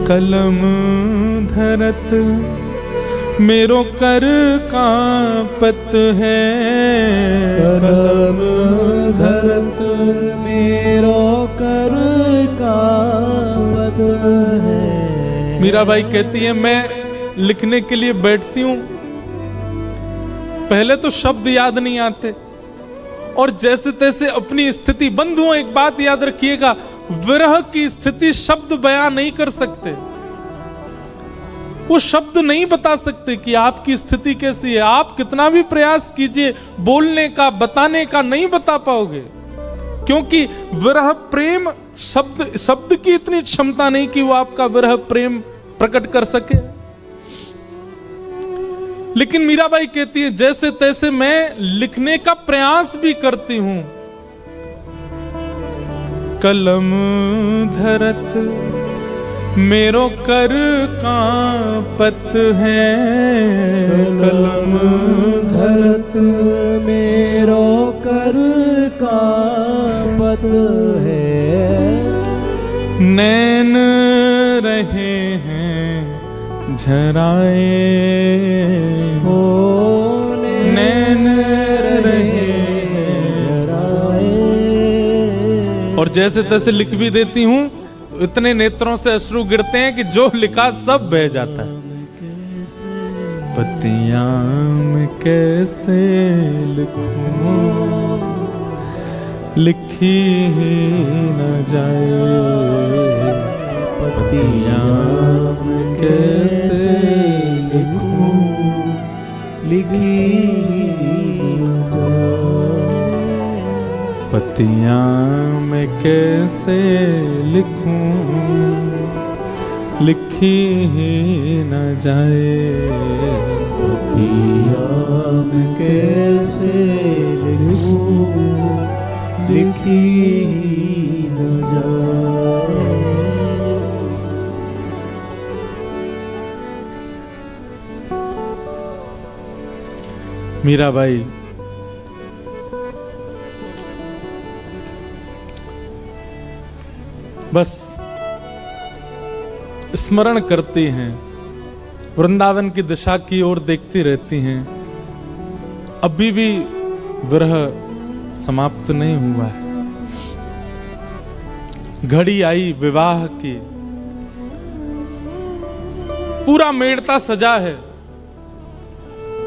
कलम धरत मेरो कर कांपत है। कलम धरत मेरो कर कांपत है। मीराबाई कहती है मैं लिखने के लिए बैठती हूं, पहले तो शब्द याद नहीं आते और जैसे तैसे अपनी स्थिति, बंधुओं एक बात याद रखिएगा, विरह की स्थिति शब्द बयां नहीं कर सकते। वो शब्द नहीं बता सकते कि आपकी स्थिति कैसी है। आप कितना भी प्रयास कीजिए बोलने का, बताने का, नहीं बता पाओगे, क्योंकि विरह प्रेम शब्द की इतनी क्षमता नहीं कि वो आपका विरह प्रेम प्रकट कर सके। लेकिन मीराबाई कहती है जैसे तैसे मैं लिखने का प्रयास भी करती हूं। कलम धरत मेरो कर कांपत है, कलम धरत मेरो कर कांपत है। नैन रहे हैं झराए हो, नैन रहे झराए। और जैसे तैसे लिख भी देती हूं तो इतने नेत्रों से अश्रु गिरते हैं कि जो लिखा सब बह जाता है। पत्तियां मैं कैसे लिखूं, लिखी ही न जाए। पत्तियां मैं कैसे लिखूं, लिखी न जाए। पत्तियां मैं कैसे लिखूं, लिखी ही न जाए। पत्तियां मैं कैसे लिखूं, लिखी न जाए। मीराबाई बस स्मरण करती हैं, वृंदावन की दिशा की ओर देखती रहती हैं। अभी भी विरह समाप्त नहीं हुआ है। घड़ी आई विवाह की, पूरा मेड़ता सजा है,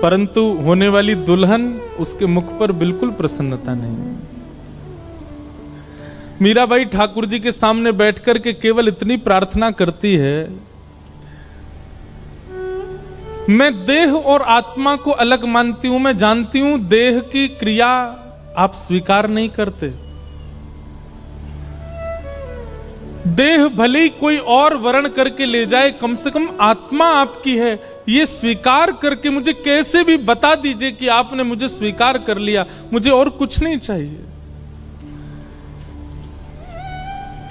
परंतु होने वाली दुल्हन, उसके मुख पर बिल्कुल प्रसन्नता नहीं है। मीराबाई ठाकुर जी के सामने बैठकर के केवल इतनी प्रार्थना करती है, मैं देह और आत्मा को अलग मानती हूं। मैं जानती हूं देह की क्रिया आप स्वीकार नहीं करते। देह भले ही कोई और वर्ण करके ले जाए, कम से कम आत्मा आपकी है, ये स्वीकार करके मुझे कैसे भी बता दीजिए कि आपने मुझे स्वीकार कर लिया, मुझे और कुछ नहीं चाहिए।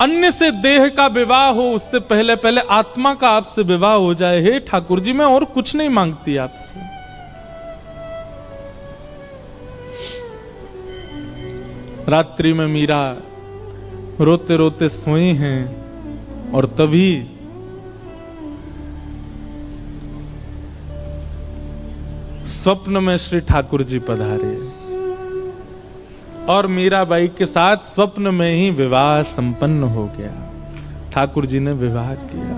अन्य से देह का विवाह हो, उससे पहले पहले आत्मा का आपसे विवाह हो जाए। हे ठाकुर जी, मैं और कुछ नहीं मांगती आपसे। रात्रि में मीरा रोते रोते सोई हैं और तभी स्वप्न में श्री ठाकुर जी पधारे और मीराबाई के साथ स्वप्न में ही विवाह संपन्न हो गया। ठाकुर जी ने विवाह किया।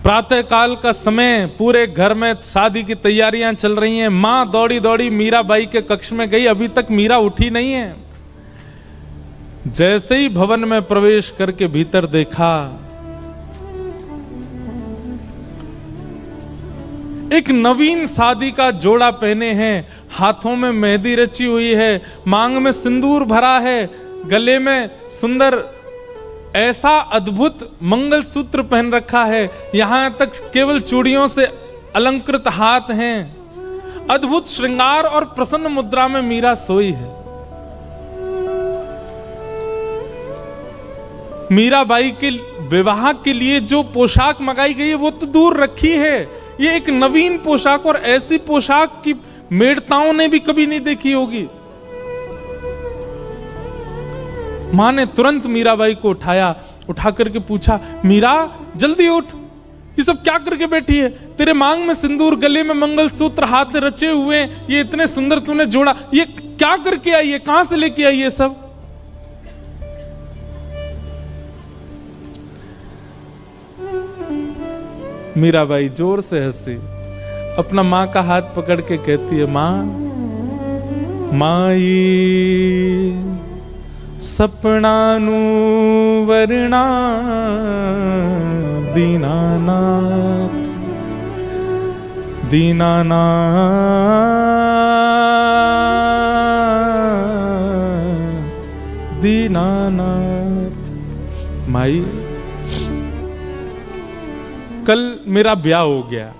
प्रातः काल का समय, पूरे घर में शादी की तैयारियां चल रही हैं। मां दौड़ी दौड़ी मीराबाई के कक्ष में गई, अभी तक मीरा उठी नहीं है। जैसे ही भवन में प्रवेश करके भीतर देखा, एक नवीन शादी का जोड़ा पहने हैं, हाथों में मेहंदी रची हुई है, मांग में सिंदूर भरा है, गले में सुंदर ऐसा अद्भुत मंगलसूत्र पहन रखा है, यहां तक केवल चूड़ियों से अलंकृत हाथ हैं। अद्भुत श्रृंगार और प्रसन्न मुद्रा में मीरा सोई है। मीराबाई के विवाह के लिए जो पोशाक मंगाई गई है वो तो दूर रखी है, ये एक नवीन पोशाक, और ऐसी पोशाक की मेड़ताओं ने भी कभी नहीं देखी होगी। मां ने तुरंत मीराबाई को उठाया, उठा करके पूछा, मीरा जल्दी उठ, ये सब क्या करके बैठी है? तेरे मांग में सिंदूर, गले में मंगलसूत्र, हाथ रचे हुए, ये इतने सुंदर तूने जोड़ा, ये क्या करके आई है? कहां से लेके आई है सब? मीराबाई जोर से हंसी, अपना माँ का हाथ पकड़ के कहती है, माँ माई सपनानु वरना दीनानाथ दीनानाथ दीनानाथ। माई कल मेरा ब्याह हो गया।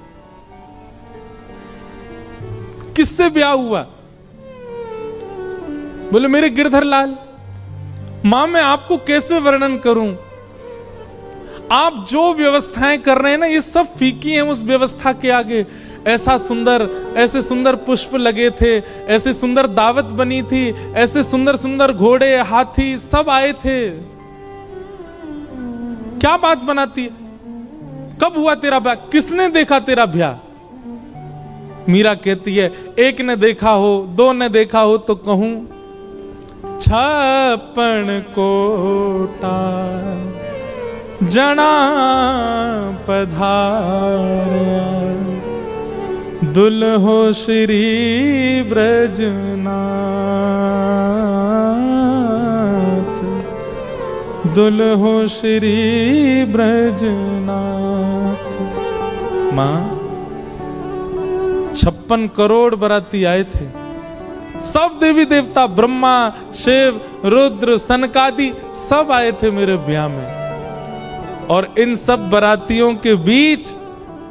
किससे ब्याह हुआ? बोले मेरे गिरधर लाल। मां मैं आपको कैसे वर्णन करूं? आप जो व्यवस्थाएं कर रहे हैं ना, ये सब फीकी हैं उस व्यवस्था के आगे। ऐसा सुंदर, ऐसे सुंदर पुष्प लगे थे, ऐसे सुंदर दावत बनी थी, ऐसे सुंदर सुंदर घोड़े हाथी सब आए थे। क्या बात बनाती है? कब हुआ तेरा ब्याह? किसने देखा तेरा ब्याह? मीरा कहती है, एक ने देखा हो, दो ने देखा हो तो कहूं 56 कोटा जना पधारया, दुल्हो श्री ब्रजनाथ, दुल्हो श्री ब्रजनाथ। मां 56 करोड़ बराती आए थे। सब देवी देवता, ब्रह्मा, शिव, रुद्र, सनकादि सब आए थे मेरे ब्याह में। और इन सब बरातियों के बीच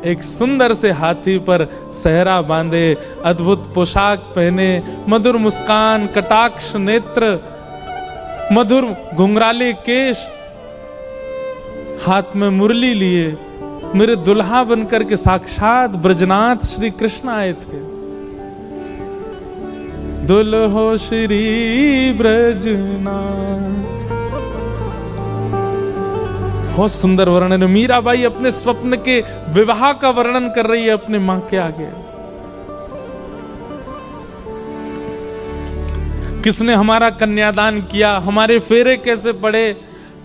एक सुंदर से हाथी पर सहरा बांधे, अद्भुत पोशाक पहने, मधुर मुस्कान, कटाक्ष नेत्र, मधुर घुंघराले केश, हाथ में मुरली लिए मेरे दुल्हा बनकर के साक्षात ब्रजनाथ श्री कृष्ण आए थे। दुल्हो श्री ब्रजनाथ। बहुत सुंदर वर्णन है। मीराबाई अपने स्वप्न के विवाह का वर्णन कर रही है अपने मां के आगे। किसने हमारा कन्यादान किया, हमारे फेरे कैसे पड़े,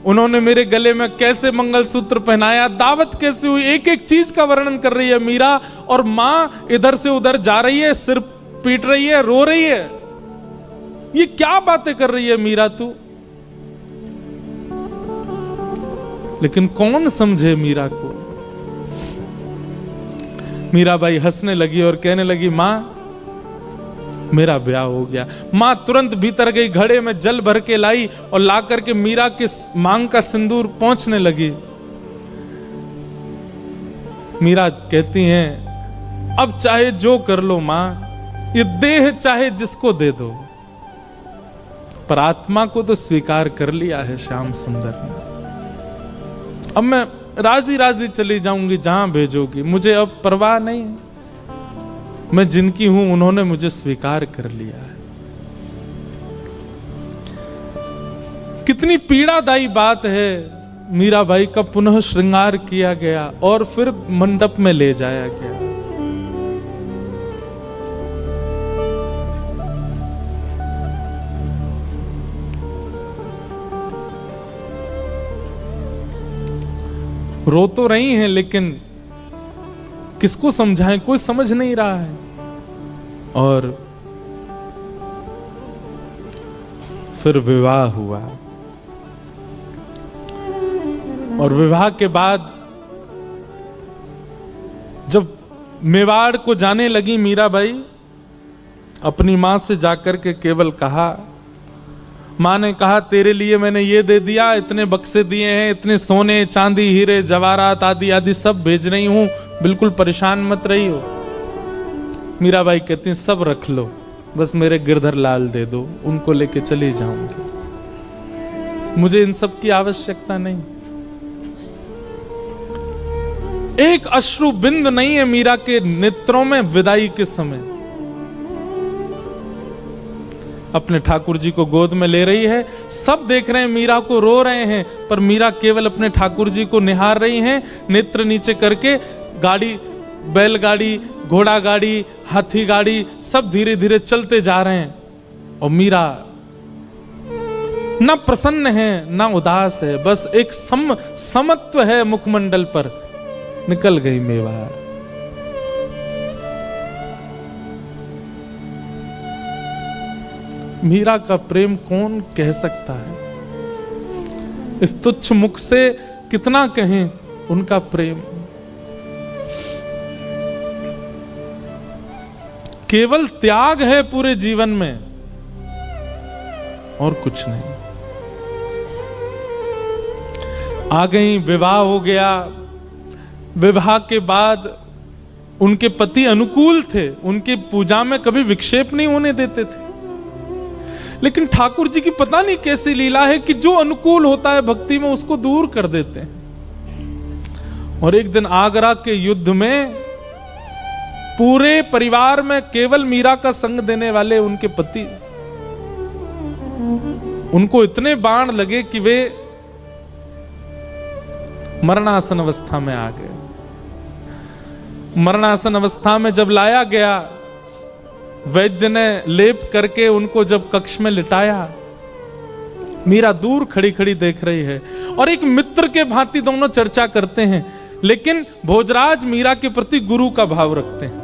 उन्होंने मेरे गले में कैसे मंगलसूत्र पहनाया, दावत कैसे हुई, एक एक चीज का वर्णन कर रही है मीरा। और मां इधर से उधर जा रही है, सिर पीट रही है, रो रही है। ये क्या बातें कर रही है मीरा तू? लेकिन कौन समझे मीरा को? मीराबाई हंसने लगी और कहने लगी, मां मेरा ब्याह हो गया। मां तुरंत भीतर गई, घड़े में जल भर के लाई और ला करके मीरा के मांग का सिंदूर पोंछने लगी। मीरा कहती हैं, अब चाहे जो कर लो मां, ये देह चाहे जिसको दे दो, पर आत्मा को तो स्वीकार कर लिया है श्याम सुंदर ने। अब मैं राजी राजी चली जाऊंगी जहां भेजोगी, मुझे अब परवाह नहीं। मैं जिनकी हूं उन्होंने मुझे स्वीकार कर लिया है। कितनी पीड़ादायी बात है। मीराबाई का पुनः श्रृंगार किया गया और फिर मंडप में ले जाया गया। रो तो रही हैं, लेकिन किसको समझाएं, कोई समझ नहीं रहा है। और फिर विवाह हुआ। और विवाह के बाद जब मेवाड़ को जाने लगी मीराबाई, अपनी मां से जाकर के केवल कहा, मां ने कहा तेरे लिए मैंने ये दे दिया, इतने बक्से दिए हैं, इतने सोने चांदी हीरे जवाहरात आदि आदि सब भेज रही हूं, बिल्कुल परेशान मत रही हो। मीराबाई कहती हैं, सब रख लो, बस मेरे गिरधर लाल दे दो, उनको लेके चली जाऊंगी, मुझे इन सब की आवश्यकता नहीं। एक अश्रु बिंद नहीं है मीरा के नेत्रों में विदाई के समय। अपने ठाकुर जी को गोद में ले रही है, सब देख रहे हैं, मीरा को रो रहे हैं, पर मीरा केवल अपने ठाकुर जी को निहार रही हैं, नेत्र नीचे करके। गाड़ी, बैलगाड़ी, घोड़ा गाड़ी, हाथी गाड़ी सब धीरे धीरे चलते जा रहे हैं और मीरा ना प्रसन्न है ना उदास है, बस एक समत्व है मुखमंडल पर, निकल गई मेवाड़। मीरा का प्रेम कौन कह सकता है? इस तुच्छ मुख से कितना कहें उनका प्रेम। केवल त्याग है पूरे जीवन में और कुछ नहीं। आ गई, विवाह हो गया। विवाह के बाद उनके पति अनुकूल थे, उनकी पूजा में कभी विक्षेप नहीं होने देते थे। लेकिन ठाकुर जी की पता नहीं कैसी लीला है कि जो अनुकूल होता है भक्ति में उसको दूर कर देते हैं। और एक दिन आगरा के युद्ध में पूरे परिवार में केवल मीरा का संग देने वाले उनके पति, उनको इतने बाण लगे कि वे मरणासन अवस्था में आ गए। मरणासन अवस्था में जब लाया गया, वैद्य ने लेप करके उनको जब कक्ष में लिटाया, मीरा दूर खड़ी खड़ी देख रही है और एक मित्र के भांति दोनों चर्चा करते हैं। लेकिन भोजराज मीरा के प्रति गुरु का भाव रखते हैं।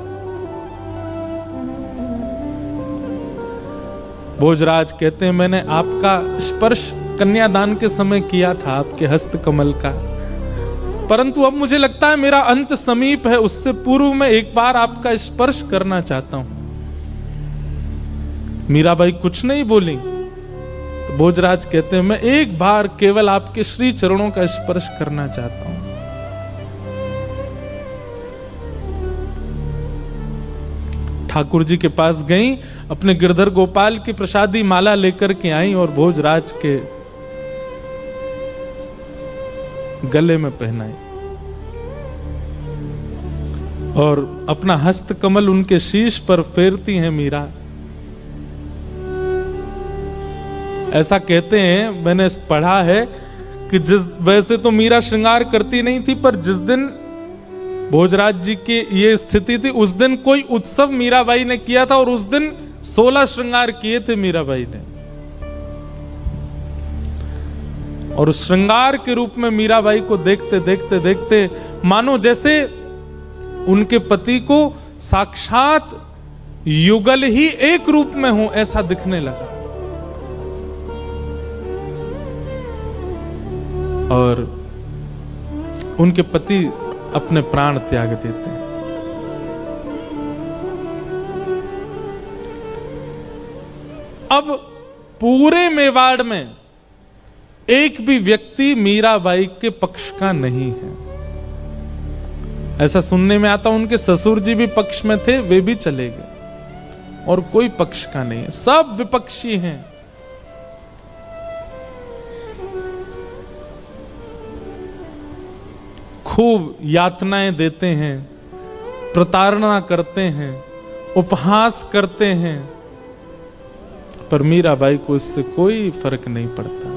भोजराज कहते हैं, मैंने आपका स्पर्श कन्यादान के समय किया था, आपके हस्त कमल का, परंतु अब मुझे लगता है मेरा अंत समीप है, उससे पूर्व में एक बार आपका स्पर्श करना चाहता हूं। मीराबाई कुछ नहीं बोली। तो भोजराज कहते हैं, मैं एक बार केवल आपके श्री चरणों का स्पर्श करना चाहता हूं। ठाकुर जी के पास गई, अपने गिरधर गोपाल की प्रसादी माला लेकर के आई और भोजराज के गले में पहनाई और अपना हस्त कमल उनके शीश पर फेरती हैं मीरा। ऐसा कहते हैं, मैंने पढ़ा है कि वैसे तो मीरा श्रृंगार करती नहीं थी, पर जिस दिन भोजराज जी की ये स्थिति थी, उस दिन कोई उत्सव मीराबाई ने किया था और उस दिन 16 श्रृंगार किए थे मीराबाई ने। और उस श्रृंगार के रूप में मीराबाई को देखते देखते देखते मानो जैसे उनके पति को साक्षात युगल ही एक रूप में हो, ऐसा दिखने लगा। और उनके पति अपने प्राण त्याग देते हैं। अब पूरे मेवाड़ में एक भी व्यक्ति मीराबाई के पक्ष का नहीं है। ऐसा सुनने में आता, उनके ससुर जी भी पक्ष में थे, वे भी चले गए और कोई पक्ष का नहीं है, सब विपक्षी हैं। खूब यातनाएं देते हैं, प्रताड़ना करते हैं, उपहास करते हैं, पर मीराबाई को इससे कोई फर्क नहीं पड़ता।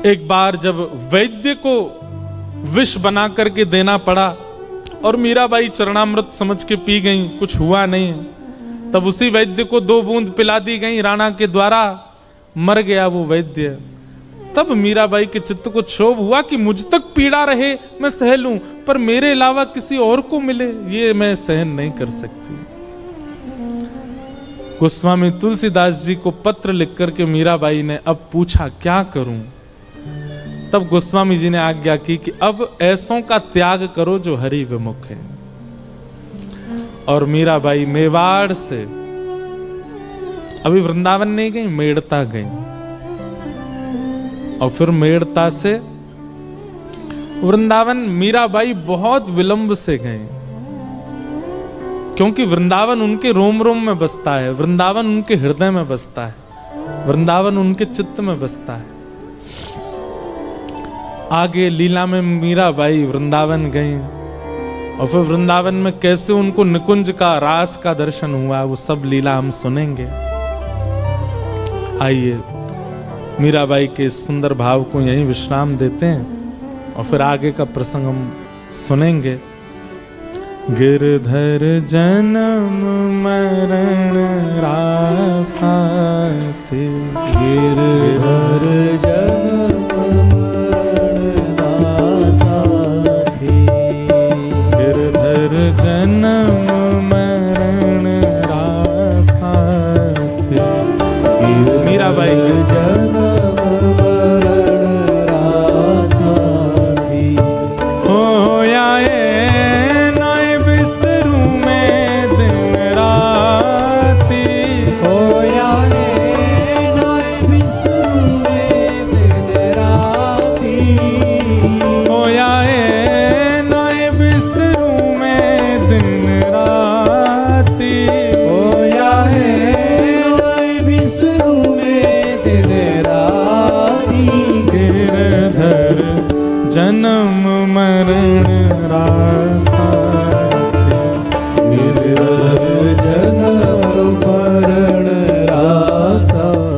एक बार जब वैद्य को विष बना करके देना पड़ा और मीराबाई चरणामृत समझ के पी गई, कुछ हुआ नहीं, तब उसी वैद्य को 2 बूंद पिला दी गई राणा के द्वारा, मर गया वो वैद्य। तब मीराबाई के चित्त को क्षोभ हुआ कि मुझ तक पीड़ा रहे मैं सह लूं, पर मेरे अलावा किसी और को मिले ये मैं सहन नहीं कर सकती। गोस्वामी तुलसीदास जी को पत्र लिख करके मीराबाई ने अब पूछा क्या करूं। तब गोस्वामी जी ने आज्ञा की कि अब ऐसों का त्याग करो जो हरि विमुख है। और मीराबाई मेवाड़ से अभी वृंदावन नहीं गई, मेड़ता गई, और फिर मेड़ता से वृंदावन मीराबाई बहुत विलंब से गई, क्योंकि वृंदावन उनके रोम रोम में बसता है, वृंदावन उनके हृदय में बसता है, वृंदावन उनके चित्त में बसता है। आगे लीला में मीराबाई वृंदावन गई और फिर वृंदावन में कैसे उनको निकुंज का, रास का दर्शन हुआ, वो सब लीला हम सुनेंगे। आइए मीराबाई के सुंदर भाव को यहीं विश्राम देते हैं और फिर आगे का प्रसंग हम सुनेंगे। गिरधर जन्म मरण रासाते, गिरधर जन्म मरण रासाते, गिरधर जन्म मरण रासाते। मीराबाई जन्म मरण रासाते, हो आए नाय बिस्तरू में दिन राती, हो आए नाय बिस्तरू में दिन राती, हो आए नाय बिस्तरू में दिन राती, हो आए नाय बिस्तरू में दिन राती, गिरधर जन्म मरण रासाते, गिरधर जन्म मरण रासाते,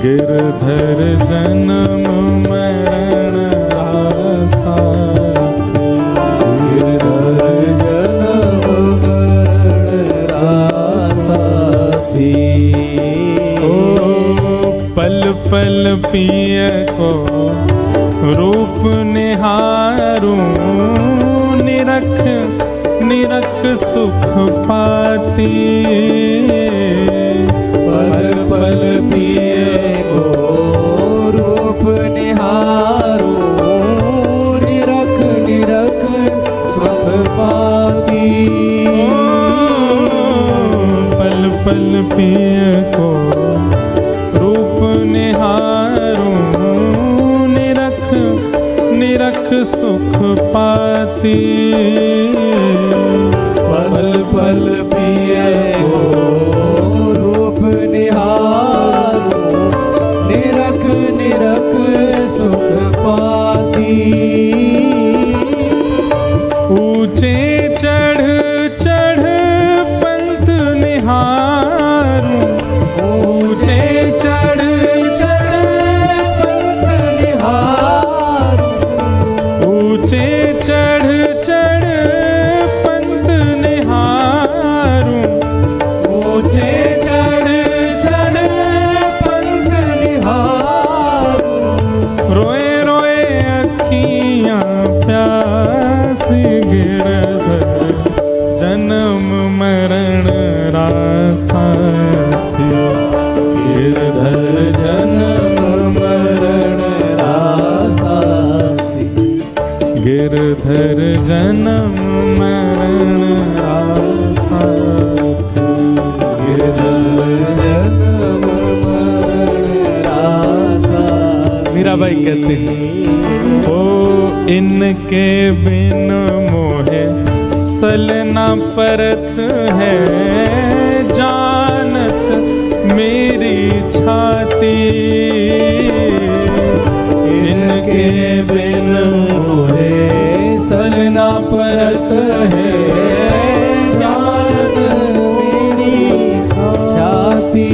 गिरधर जन्म मरण रासाते, गिरधर जन्म मरण रासाते, ओ पल पल पिय को रूप निहारूं, निरख निरख सुख पाती, पल पल पिए को रूप निहारो, निरख निरख सुख पाती, पल पल पिय को रूप निहारूं, निरख निरख सुख पाती, पल पल पिए को रूप निहारो, निरख निरख सुख पाती, ऊंचे चढ़ चढ़ पंथ निहारूं, ऊंचे चढ़ चढ़ पंथ निहारो, ऊंचे चढ़ चढ़ पंथ निहारूं, ऊंचे चढ़ चढ़ पंथ निहारो, रोए रोए अखियां प्यासी, गिरधर जन्म मरण रासाते, गिरधर जन्म मरण रासाते, गिरधर जन्म मरण रासाते, गिरधर जन्म मरण रासाते। मीराबाई कहते हैं, ओ इनके बिन मोहे सलना परत है, जानत मेरी छाती, इनके बिन मोहे सलना परत है, जानत मेरी छाती,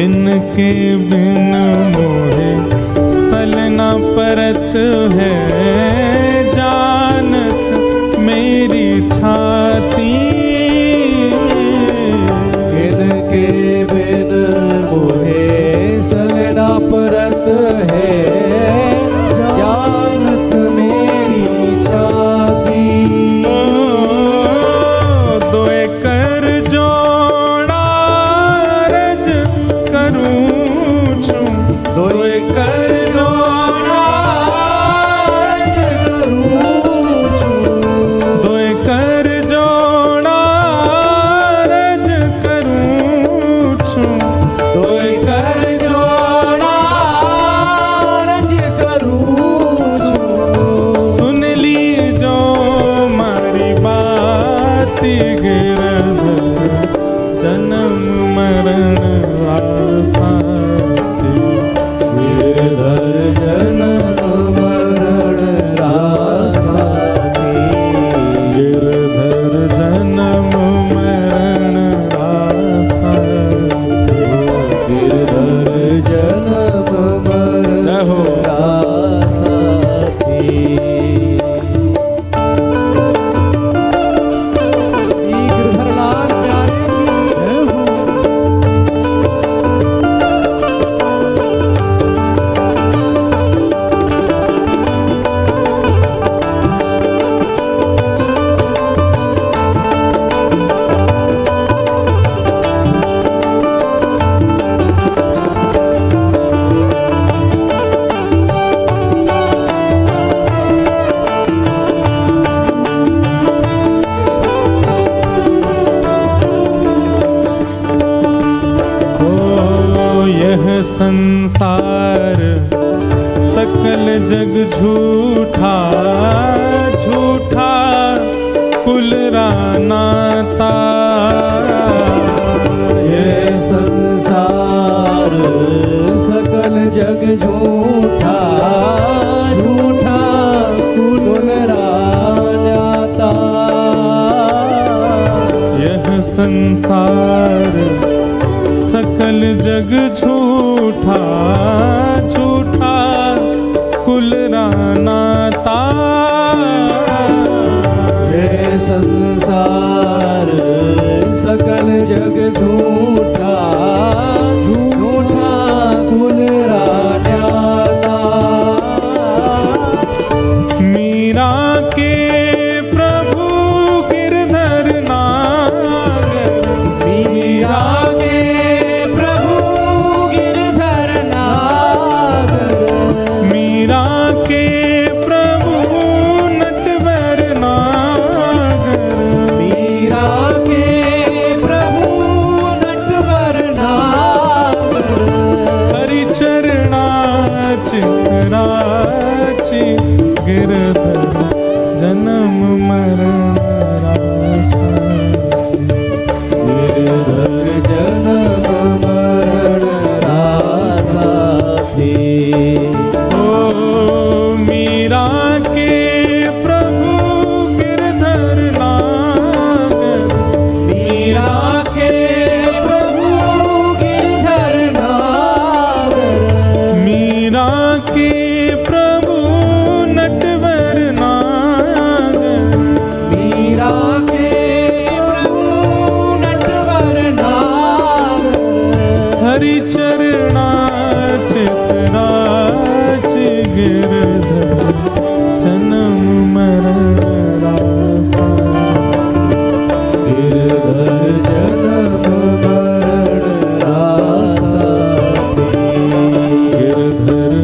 इनके बिन मोहे सलना परत है, जानत मेरी छाती, इनके बिन मोहे सलना परत है, जानत मेरी छाती, दोए कर जोड़ा रज करूं छूं, दोए कर जोड़ा रज करूं छूं, दोए कर जोड़ा संसार सकल जग झूठा, झूठा कुल रानाता। ये संसार सकल जग झूठा, झूठा कुल रानाता। यह संसार सकल जग झूठा, झूठा कुल रानाता। ये संसार सकल जग झूठा, झूठा कुल रानाता। मीरा के प्रभु गिरधर नागर, मीरा के प्रभु गिरधर नागर। मीरा के प्रभु नटवर नागर। मीरा के प्रभु नटवर नागर। हरिचरणा चितराची गिरधर जन्म मरण रासा। गिरधर जन्म मरण रासा थी। ओ मीरा के प्रभु गिरधर नागर। मीरा के प्रभु गिरधर नागर। मीरा के प्रभु नटवर नागर। मीरा के प्रभु नटवर नागर। हरिचरणा चितराची गिरधर जन्म मरण रासा। गिरधर जन्म मरण रासा थी। गिरधर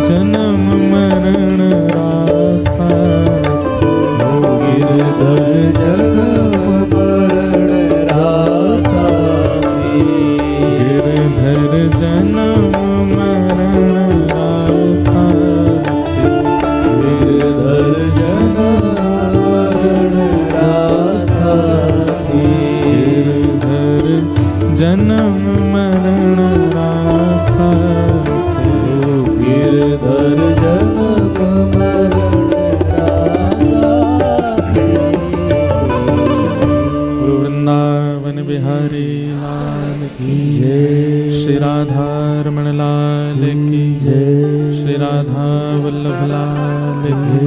जन्म मरण रासा। गिरधर जन्म मरण रासा थी। गिरधर जन्म मरण रासा। गिरधर जन्म मरण रासा थी। गिरधर जन्म मरण रासा। गिरधर जन्म मरण रासा थी। गुरु वृंदावन बिहारी लाल की जय। श्री राधा रमण लाल की जय। श्री राधा वल्लभ लाल की।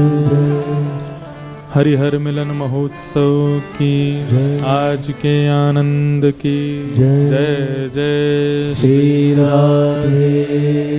हरिहर मिलन महोत्सव की आज के आनंद की जय। जय जय श्री राधे।